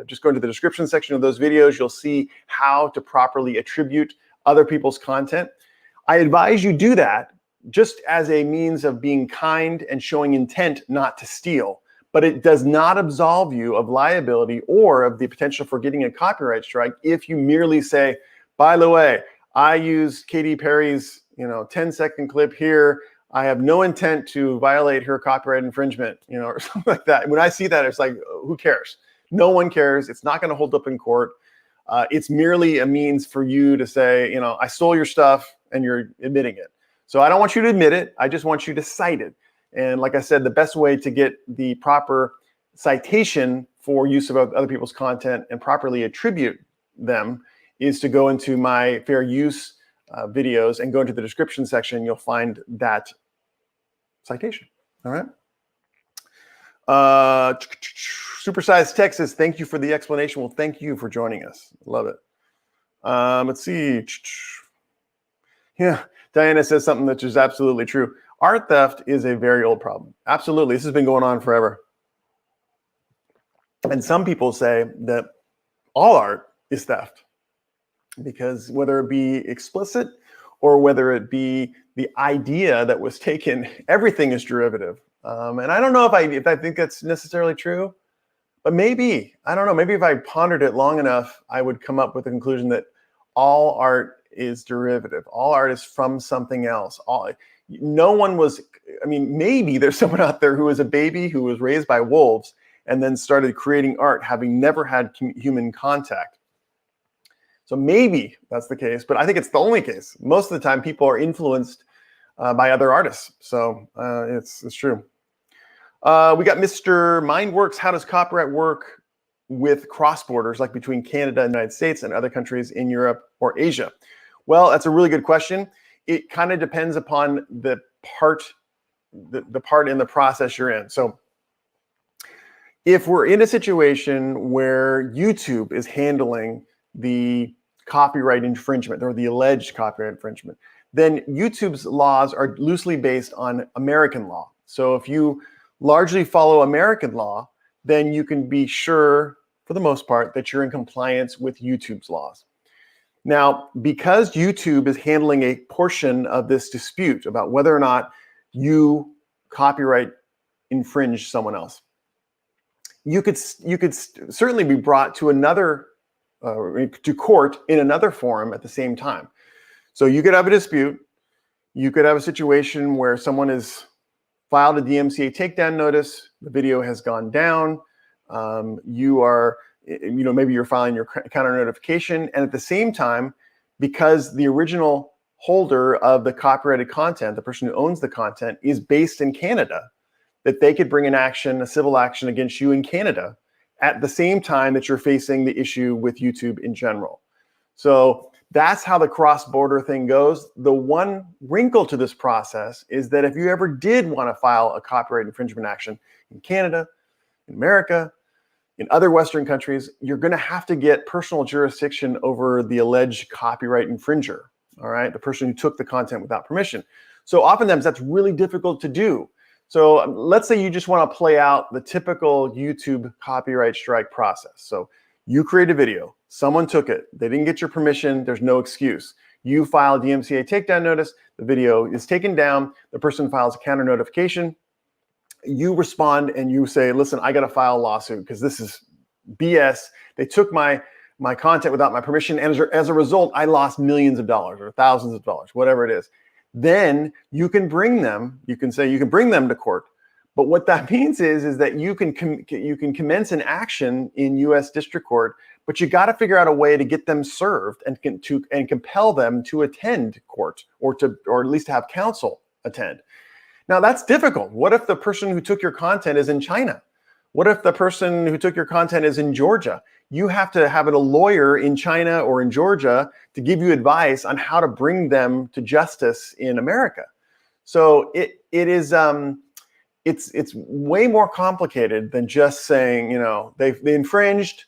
just go into the description section of those videos. You'll see how to properly attribute other people's content. I advise you do that just as a means of being kind and showing intent not to steal. But it does not absolve you of liability or of the potential for getting a copyright strike if you merely say, by the way, I use Katy Perry's 10-second clip here. I have no intent to violate her copyright infringement, or something like that. When I see that, it's like, who cares? No one cares. It's not going to hold up in court. It's merely a means for you to say, I stole your stuff, and you're admitting it. So I don't want you to admit it. I just want you to cite it. And like I said, the best way to get the proper citation for use of other people's content and properly attribute them is to go into my fair use videos and go into the description section. You'll find that citation. All right. Supersized Texas, thank you for the explanation. Well, thank you for joining us. Love it. Let's see. Yeah, Diana says something that is absolutely true. Art theft is a very old problem. Absolutely. This has been going on forever. And some people say that all art is theft, because whether it be explicit or whether it be the idea that was taken, everything is derivative. And I don't know if I think that's necessarily true, but maybe, I don't know, maybe if I pondered it long enough, I would come up with the conclusion that all art is derivative. All art is from something else. No one was, maybe there's someone out there who was a baby who was raised by wolves and then started creating art, having never had human contact. So maybe that's the case, but I think it's the only case. Most of the time, people are influenced by other artists. So it's true. We got Mr. Mindworks. How does copyright work with cross borders, like between Canada and the United States and other countries in Europe or Asia? Well, that's a really good question. It kind of depends upon the part in the process you're in. So if we're in a situation where YouTube is handling the copyright infringement or the alleged copyright infringement, then YouTube's laws are loosely based on American law. So if you largely follow American law, then you can be sure, for the most part, that you're in compliance with YouTube's laws. Now, because YouTube is handling a portion of this dispute about whether or not you copyright infringe someone else, you could certainly be brought to to court in another forum at the same time. So you could have a dispute. You could have a situation where someone has filed a DMCA takedown notice. The video has gone down. Maybe you're filing your counter notification, and at the same time, because the original holder of the copyrighted content, the person who owns the content, is based in Canada, that they could bring an action, a civil action against you in Canada at the same time that you're facing the issue with YouTube in general. So that's how the cross-border thing goes. The one wrinkle to this process is that if you ever did want to file a copyright infringement action in Canada, in America, in other Western countries, you're going to have to get personal jurisdiction over the alleged copyright infringer, all right? The person who took the content without permission. So oftentimes that's really difficult to do. So let's say you just want to play out the typical YouTube copyright strike process. So you create a video, someone took it, they didn't get your permission, there's no excuse. You file a DMCA takedown notice, the video is taken down, the person files a counter notification, you respond and you say, listen, I got to file a lawsuit because this is BS. They took my content without my permission, and as a result, I lost millions of dollars or thousands of dollars, whatever it is. Then you can bring them, you can bring them to court. But what that means is that you can commence an action in U.S. District Court, but you got to figure out a way to get them served and compel them to attend court or at least have counsel attend. Now that's difficult. What if the person who took your content is in China? What if the person who took your content is in Georgia? You have to have a lawyer in China or in Georgia to give you advice on how to bring them to justice in America. So it's way more complicated than just saying, they infringed,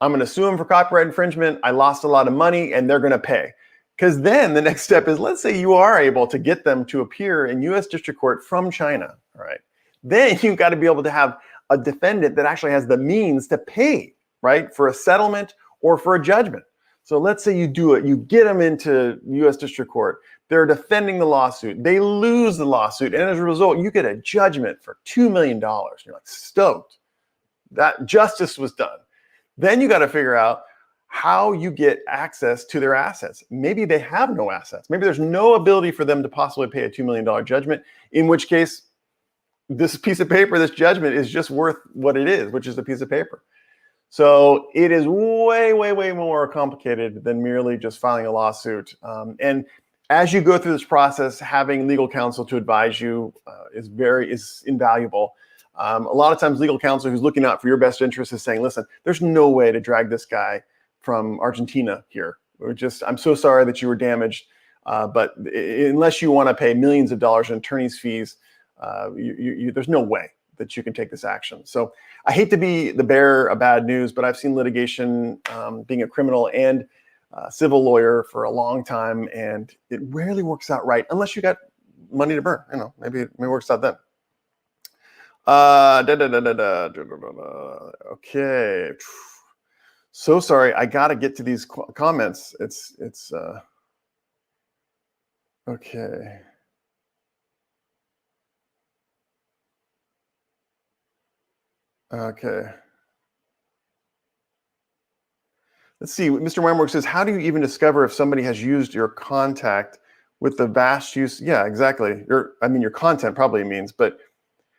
I'm going to sue them for copyright infringement, I lost a lot of money, and they're going to pay. Because then the next step is, let's say you are able to get them to appear in U.S. District Court from China, all right? Then you've got to be able to have a defendant that actually has the means to pay, right, for a settlement or for a judgment. So let's say you do it, you get them into U.S. District Court, they're defending the lawsuit, they lose the lawsuit, and as a result, you get a judgment for $2 million. You're like stoked. That justice was done. Then you got to figure out how you get access to their assets. Maybe they have no assets. Maybe there's no ability for them to possibly pay a $2 million judgment, in which case this piece of paper, this judgment is just worth what it is, which is a piece of paper. So it is way, way, way more complicated than merely just filing a lawsuit. And as you go through this process, having legal counsel to advise you is invaluable. A lot of times legal counsel who's looking out for your best interest is saying, listen, there's no way to drag this guy from Argentina here. I'm so sorry that you were damaged, but unless you want to pay millions of dollars in attorney's fees, there's no way that you can take this action. So I hate to be the bearer of bad news, but I've seen litigation, being a criminal and civil lawyer for a long time, and it rarely works out right unless you got money to burn. Maybe it works out then. Okay. So sorry, I got to get to these comments. It's okay. Okay. Let's see. Mr. Weinberg says, how do you even discover if somebody has used your contact with the vast use? Yeah, exactly. Your content probably means, but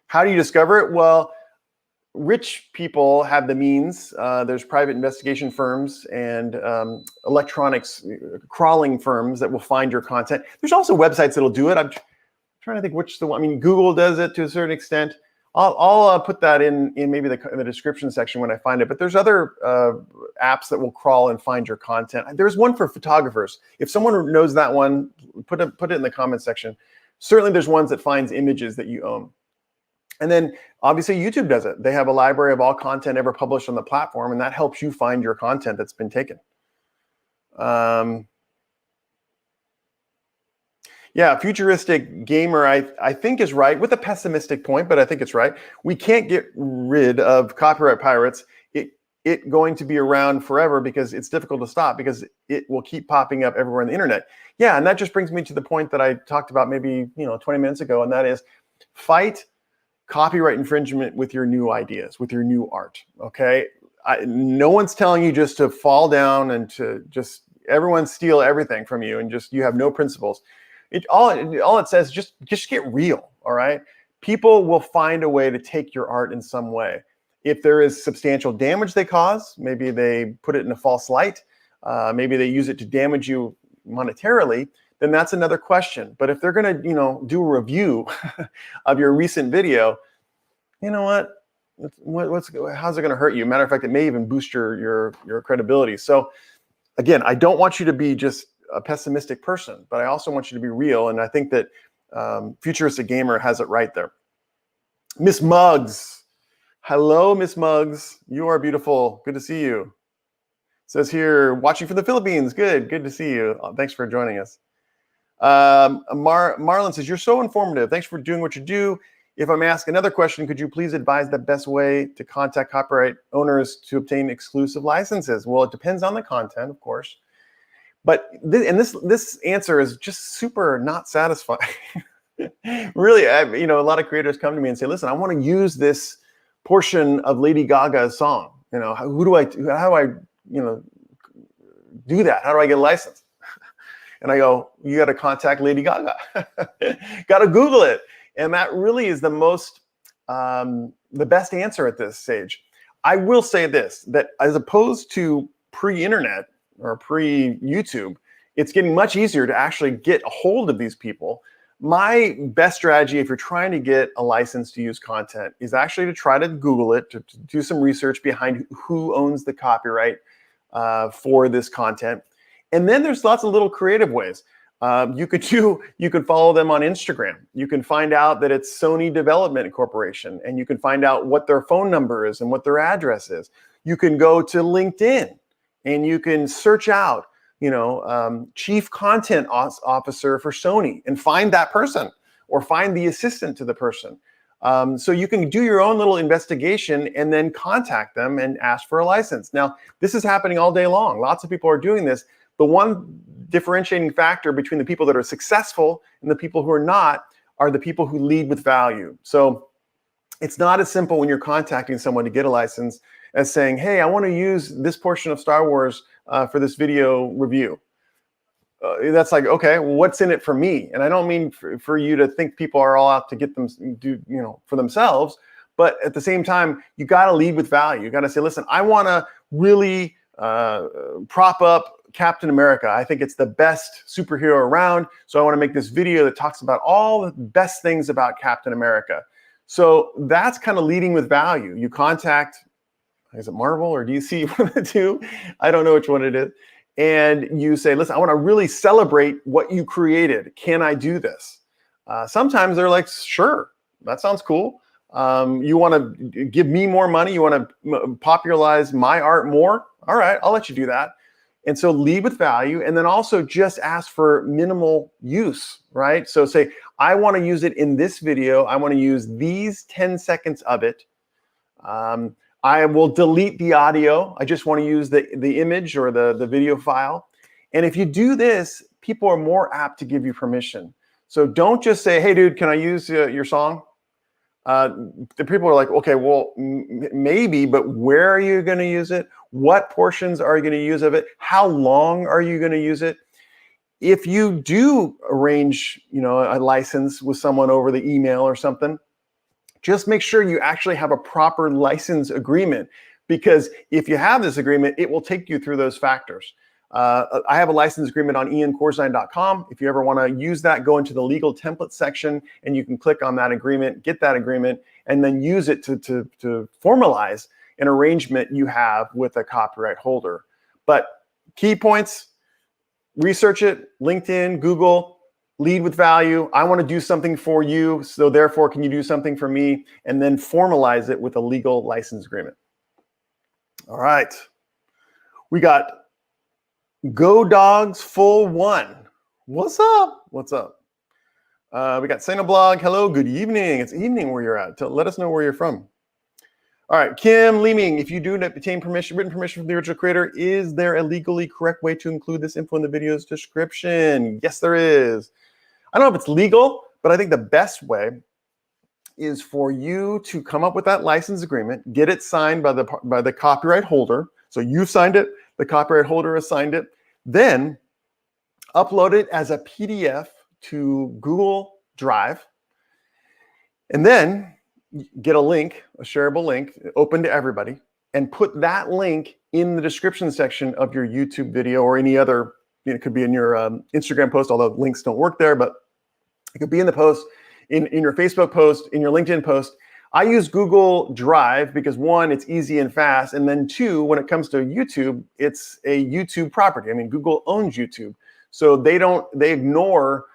how do you discover it? Well, rich people have the means. There's private investigation firms and electronics crawling firms that will find your content. There's also websites that'll do it. I'm trying to think which the one. Google does it to a certain extent. I'll put that in maybe in the description section when I find it. But there's other apps that will crawl and find your content. There's one for photographers. If someone knows that one, put it in the comment section. Certainly there's ones that finds images that you own. And then obviously YouTube does it. They have a library of all content ever published on the platform, and that helps you find your content that's been taken. Yeah, futuristic gamer, I think is right with a pessimistic point, but I think it's right. We can't get rid of copyright pirates. It going to be around forever because it's difficult to stop because it will keep popping up everywhere on the internet. Yeah, and that just brings me to the point that I talked about maybe 20 minutes ago, and that is fight copyright infringement with your new ideas, with your new art. Okay, no one's telling you just to fall down and to just everyone steal everything from you and just you have no principles. All it says is just get real. All right, people will find a way to take your art in some way. If there is substantial damage they cause, maybe they put it in a false light, maybe they use it to damage you monetarily, then that's another question. But if they're going to, do a review of your recent video, you know what? How's it going to hurt you? Matter of fact, it may even boost your credibility. So again, I don't want you to be just a pessimistic person, but I also want you to be real. And I think that Futuristic Gamer has it right there. Miss Muggs. Hello, Miss Muggs. You are beautiful. Good to see you. It says here, watching from the Philippines. Good to see you. Thanks for joining us. Marlon says, you're so informative. Thanks for doing what you do. If I'm asked another question, could you please advise the best way to contact copyright owners to obtain exclusive licenses? Well, it depends on the content, of course. But this answer is just super not satisfying. Really, a lot of creators come to me and say, listen, I want to use this portion of Lady Gaga's song. How do I do that? How do I get a license? And I go, you got to contact Lady Gaga. Got to Google it. And that really is the best answer at this stage. I will say this, that as opposed to pre-internet or pre-YouTube, it's getting much easier to actually get a hold of these people. My best strategy, if you're trying to get a license to use content, is actually to try to Google it, to do some research behind who owns the copyright for this content. And then there's lots of little creative ways. You could follow them on Instagram. You can find out that it's Sony Development Corporation, and you can find out what their phone number is and what their address is. You can go to LinkedIn and you can search out chief content officer for Sony and find that person or find the assistant to the person. So you can do your own little investigation and then contact them and ask for a license. Now, this is happening all day long. Lots of people are doing this. The one differentiating factor between the people that are successful and the people who are not are the people who lead with value. So it's not as simple when you're contacting someone to get a license as saying, hey, I want to use this portion of Star Wars for this video review. That's like, okay, well, what's in it for me? And I don't mean for you to think people are all out to get them for themselves, but at the same time, you got to lead with value. You got to say, listen, I want to really prop up Captain America. I think it's the best superhero around. So I want to make this video that talks about all the best things about Captain America. So that's kind of leading with value. You contact, is it Marvel or DC, one of the two? I don't know which one it is. And you say, listen, I want to really celebrate what you created. Can I do this? Sometimes they're like, sure, that sounds cool. You want to give me more money? You want to popularize my art more? All right, I'll let you do that. And so lead with value, and then also just ask for minimal use, right? So say, I want to use it in this video. I want to use these 10 seconds of it. I will delete the audio. I just want to use the image or the video file. And if you do this, people are more apt to give you permission. So don't just say, hey, dude, can I use your song? The people are like, okay, well, maybe, but where are you going to use it? What portions are you going to use of it? How long are you going to use it? If you do arrange, a license with someone over the email or something, just make sure you actually have a proper license agreement, because if you have this agreement, it will take you through those factors. I have a license agreement on iancorzine.com. If you ever want to use that, go into the legal template section and you can click on that agreement, get that agreement, and then use it to formalize an arrangement you have with a copyright holder. But key points, research it, LinkedIn, Google, lead with value. I want to do something for you, so therefore can you do something for me? And then formalize it with a legal license agreement. All right. We got Go Dogs Full One. What's up? What's up? We got Sinoblog. Hello, good evening. It's evening where you're at. Let us know where you're from. All right, Kim Leeming. If you do obtain permission, written permission from the original creator, is there a legally correct way to include this info in the video's description? Yes, there is. I don't know if it's legal, but I think the best way is for you to come up with that license agreement, get it signed by the copyright holder. So you signed it, the copyright holder has signed it, then upload it as a PDF to Google Drive, and then get a link, a shareable link, open to everybody, and put that link in the description section of your YouTube video or any other, it could be in your Instagram post, although links don't work there, but it could be in the post, in your Facebook post, in your LinkedIn post. I use Google Drive because one, it's easy and fast. And then two, when it comes to YouTube, it's a YouTube property. I mean, Google owns YouTube. So they ignore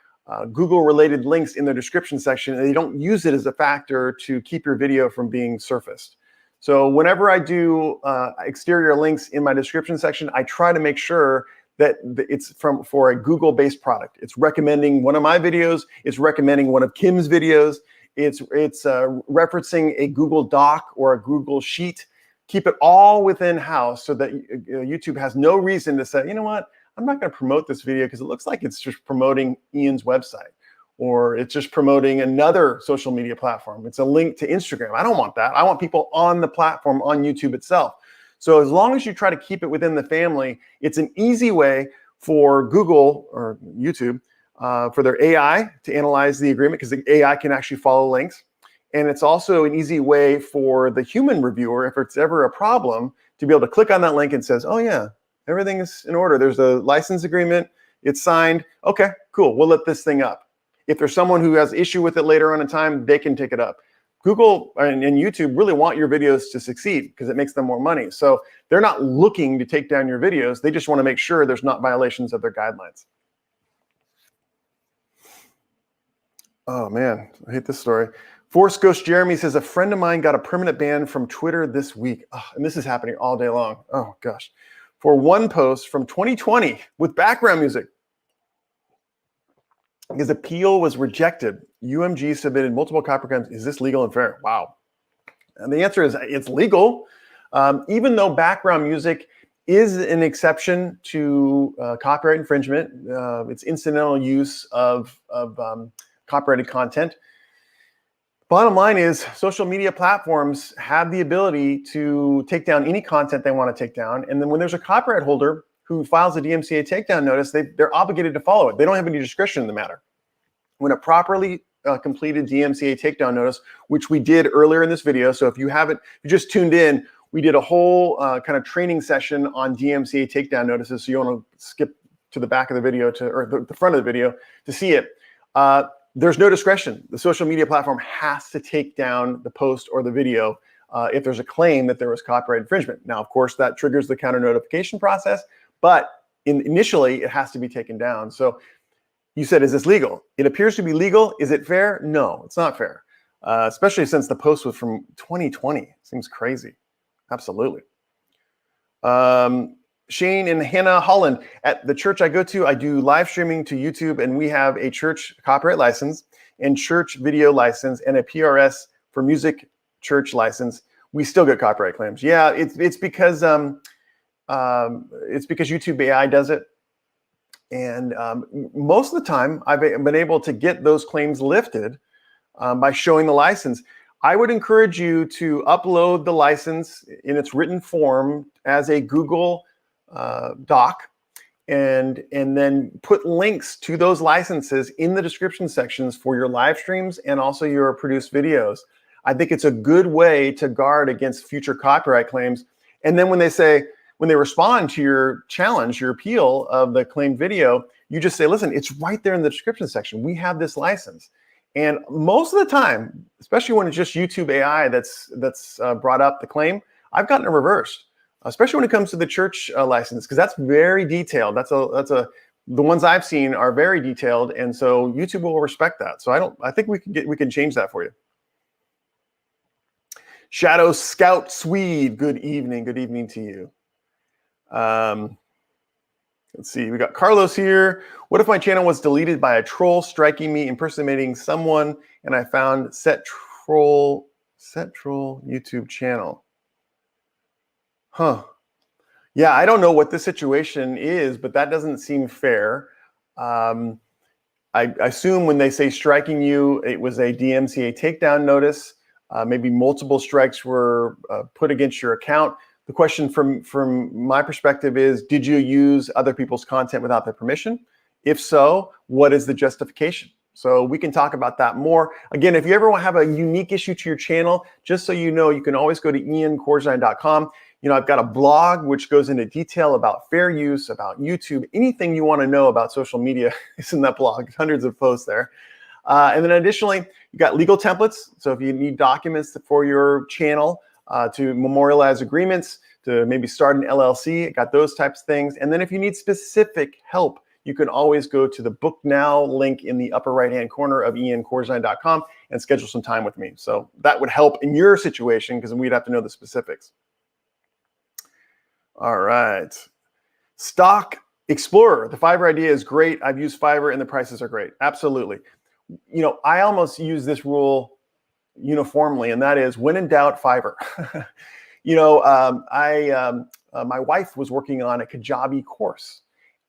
Google related links in their description section, and they don't use it as a factor to keep your video from being surfaced. So whenever I do exterior links in my description section, I try to make sure that it's for a Google-based product. It's recommending one of my videos. It's recommending one of Kim's videos. It's referencing a Google Doc or a Google Sheet. Keep it all within house so that YouTube has no reason to say, you know what, I'm not going to promote this video because it looks like it's just promoting Ian's website, or it's just promoting another social media platform. It's a link to Instagram. I don't want that. I want people on the platform, on YouTube itself. So as long as you try to keep it within the family, it's an easy way for Google or YouTube for their AI to analyze the agreement, because the AI can actually follow links. And it's also an easy way for the human reviewer, if it's ever a problem, to be able to click on that link and says, oh yeah, everything is in order. There's a license agreement. It's signed. Okay, cool. We'll let this thing up. If there's someone who has issue with it later on in time, they can take it up. Google and YouTube really want your videos to succeed because it makes them more money. So they're not looking to take down your videos. They just want to make sure there's not violations of their guidelines. Oh man, I hate this story. Force Ghost Jeremy says, a friend of mine got a permanent ban from Twitter this week. Oh, and this is happening all day long. Oh gosh. For one post from 2020 with background music. His appeal was rejected. UMG submitted multiple copyright claims. Is this legal and fair? Wow. And the answer is it's legal. Even though background music is an exception to copyright infringement, it's incidental use of copyrighted content. Bottom line is social media platforms have the ability to take down any content they want to take down. And then when there's a copyright holder who files a DMCA takedown notice, they're obligated to follow it. They don't have any discretion in the matter. When a properly completed DMCA takedown notice, which we did earlier in this video, so if you just tuned in, we did a whole kind of training session on DMCA takedown notices, so you want to skip to the back of the video or the front of the video to see it. There's no discretion. The social media platform has to take down the post or the video if there's a claim that there was copyright infringement. Now, of course, that triggers the counter notification process, but initially it has to be taken down. So you said, is this legal? It appears to be legal. Is it fair? No, it's not fair, especially since the post was from 2020. It seems crazy. Absolutely. Shane and Hannah Holland, at the church I go to, I do live streaming to YouTube, and we have a church copyright license and church video license and a PRS for music church license. We still get copyright claims. Yeah, it's because YouTube AI does it. And most of the time, I've been able to get those claims lifted by showing the license. I would encourage you to upload the license in its written form as a Google Doc, and then put links to those licenses in the description sections for your live streams and also your produced videos. I think it's a good way to guard against future copyright claims. And then when they say, when they respond to your challenge, your appeal of the claimed video, you just say, listen, it's right there in the description section. We have this license. And most of the time, especially when it's just YouTube AI that's brought up the claim, I've gotten it reversed, especially when it comes to the church license, because that's very detailed. The ones I've seen are very detailed, and so YouTube will respect that. So I think we can change that for you. Shadow Scout Swede, good evening to you. Let's see, we got Carlos here. What if my channel was deleted by a troll striking me, impersonating someone, and I found set troll YouTube channel? Huh. Yeah, I don't know what the situation is, but that doesn't seem fair. I assume when they say striking you, it was a DMCA takedown notice. Maybe multiple strikes were put against your account. The question from my perspective is, did you use other people's content without their permission? If so, what is the justification? So we can talk about that more. Again, if you ever want to have a unique issue to your channel, just so you know, you can always go to iancorzine.com. I've got a blog which goes into detail about fair use, about YouTube, anything you want to know about social media is in that blog, hundreds of posts there. And then additionally, you got legal templates. So if you need documents for your channel, to memorialize agreements, to maybe start an LLC, got those types of things. And then if you need specific help, you can always go to the Book Now link in the upper right-hand corner of iancorzine.com and schedule some time with me. So that would help in your situation because we'd have to know the specifics. All right. Stock Explorer. The Fiverr idea is great. I've used Fiverr and the prices are great. Absolutely. I almost use this rule uniformly, and that is when in doubt, Fiverr. My wife was working on a Kajabi course,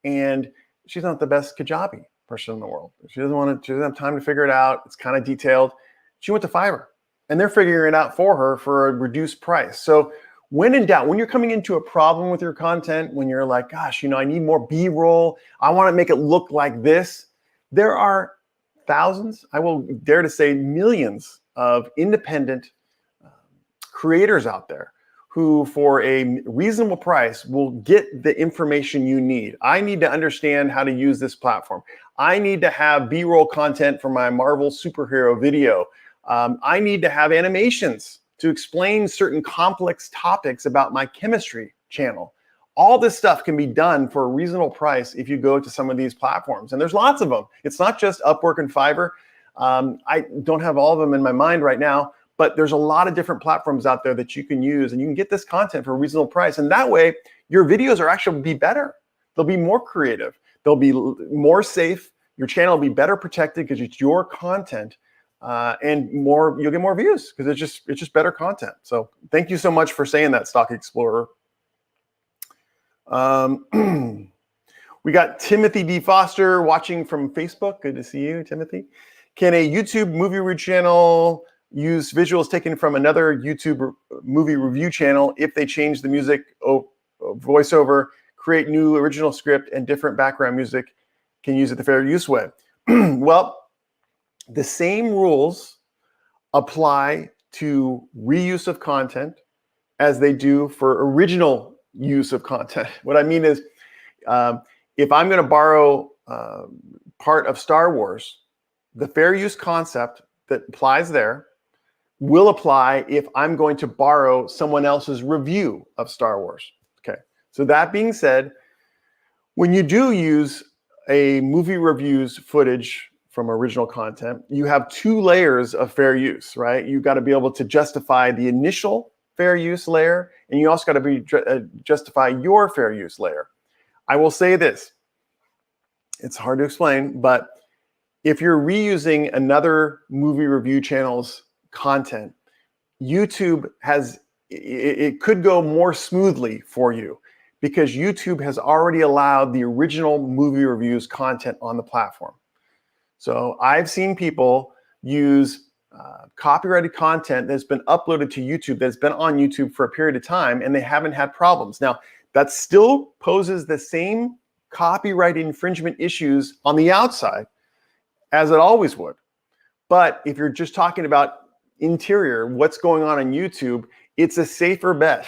and she's not the best Kajabi person in the world. She doesn't have time to figure it out. It's kind of detailed. She went to Fiverr, and they're figuring it out for her for a reduced price. So when in doubt, when you're coming into a problem with your content, when you're like, gosh, I need more B-roll, I want to make it look like this, there are thousands, I will dare to say millions of independent creators out there who for a reasonable price will get the information you need. I need to understand how to use this platform. I need to have B-roll content for my Marvel superhero video. I need to have animations to explain certain complex topics about my chemistry channel. All this stuff can be done for a reasonable price if you go to some of these platforms. And there's lots of them. It's not just Upwork and Fiverr. I don't have all of them in my mind right now, but there's a lot of different platforms out there that you can use, and you can get this content for a reasonable price. And that way, your videos are actually be better. They'll be more creative. They'll be more safe. Your channel will be better protected because it's your content, and you'll get more views because it's just better content. So thank you so much for saying that, Stock Explorer. We got Timothy D. Foster watching from Facebook. Good to see you, Timothy. Can a YouTube movie review channel use visuals taken from another YouTube movie review channel if they change the music, voiceover, create new original script and different background music, can use it the fair use way? Well, the same rules apply to reuse of content as they do for original use of content. What I mean is, if I'm going to borrow part of Star Wars, the fair use concept that applies there will apply if I'm going to borrow someone else's review of Star Wars. Okay. So that being said, when you do use a movie review's footage from original content, you have two layers of fair use, right? You've got to be able to justify the initial fair use layer, and you also got to justify your fair use layer. I will say this, it's hard to explain, but if you're reusing another movie review channel's content, YouTube it could go more smoothly for you because YouTube has already allowed the original movie reviews content on the platform. So I've seen people use copyrighted content that's been uploaded to YouTube, that's been on YouTube for a period of time, and they haven't had problems. Now, that still poses the same copyright infringement issues on the outside as it always would. But if you're just talking about interior, what's going on YouTube, it's a safer bet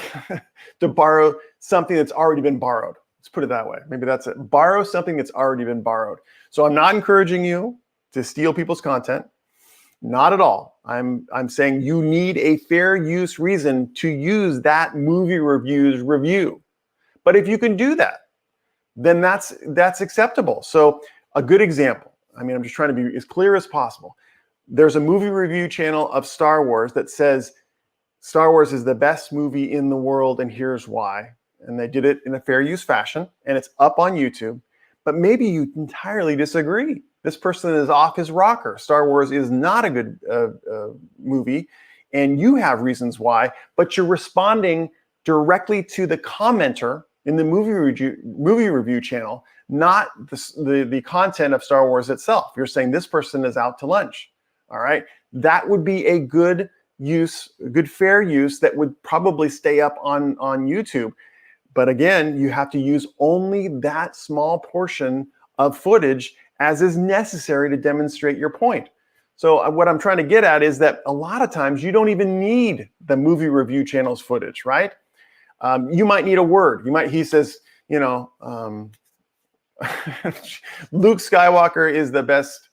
to borrow something that's already been borrowed. Let's put it that way. Maybe that's it. Borrow something that's already been borrowed. So I'm not encouraging you to steal people's content. Not at all. I'm saying you need a fair use reason to use that movie review's review. But if you can do that, then that's acceptable. So a good example, I mean, I'm just trying to be as clear as possible. There's a movie review channel of Star Wars that says Star Wars is the best movie in the world and here's why. And they did it in a fair use fashion and it's up on YouTube. But maybe you entirely disagree. This person is off his rocker. Star Wars is not a good movie and you have reasons why, but you're responding directly to the commenter in the movie review channel, not the content of Star Wars itself. You're saying this person is out to lunch. All right. That would be a good use, good fair use that would probably stay up on YouTube. But again, you have to use only that small portion of footage as is necessary to demonstrate your point. So what I'm trying to get at is that a lot of times you don't even need the movie review channel's footage, right? You might need a word. He says, you know, Luke Skywalker is the best,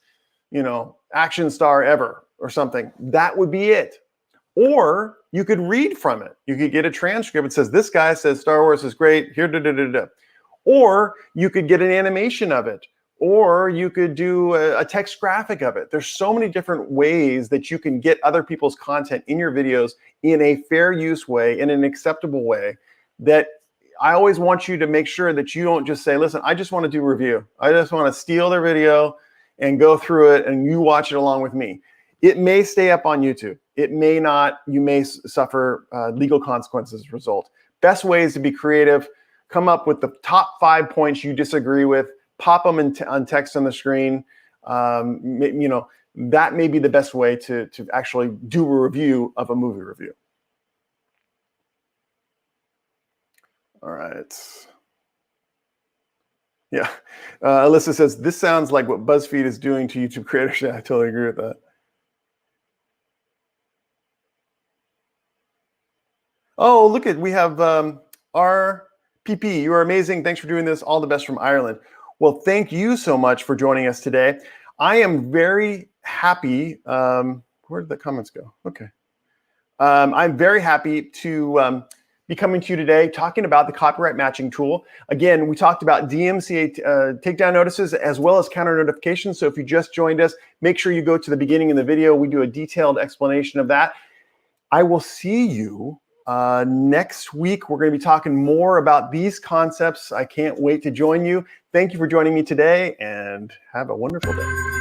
you know, action star ever or something. That would be it. Or you could read from it. You could get a transcript. It says, this guy says Star Wars is great. Here, da, da, da, da. Or you could get an animation of it. Or you could do a text graphic of it. There's so many different ways that you can get other people's content in your videos in a fair use way, in an acceptable way, that I always want you to make sure that you don't just say, listen, I just want to do a review. I just want to steal their video and go through it and you watch it along with me. It may stay up on YouTube. It may not. You may suffer legal consequences as a result. Best way is to be creative. Come up with the top 5 points you disagree with. Pop them on text on the screen. You know, that may be the best way to actually do a review of a movie review. All right. Yeah. Alyssa says, this sounds like what BuzzFeed is doing to YouTube creators. Yeah, I totally agree with that. Oh, look at, we have RPP. You are amazing. Thanks for doing this. All the best from Ireland. Well, thank you so much for joining us today. I am very happy. Where did the comments go? Okay. I'm very happy to be coming to you today talking about the copyright matching tool. Again, we talked about DMCA takedown notices as well as counter notifications. So if you just joined us, make sure you go to the beginning of the video. We do a detailed explanation of that. I will see you next week. We're going to be talking more about these concepts. I can't wait to join you. Thank you for joining me today and have a wonderful day.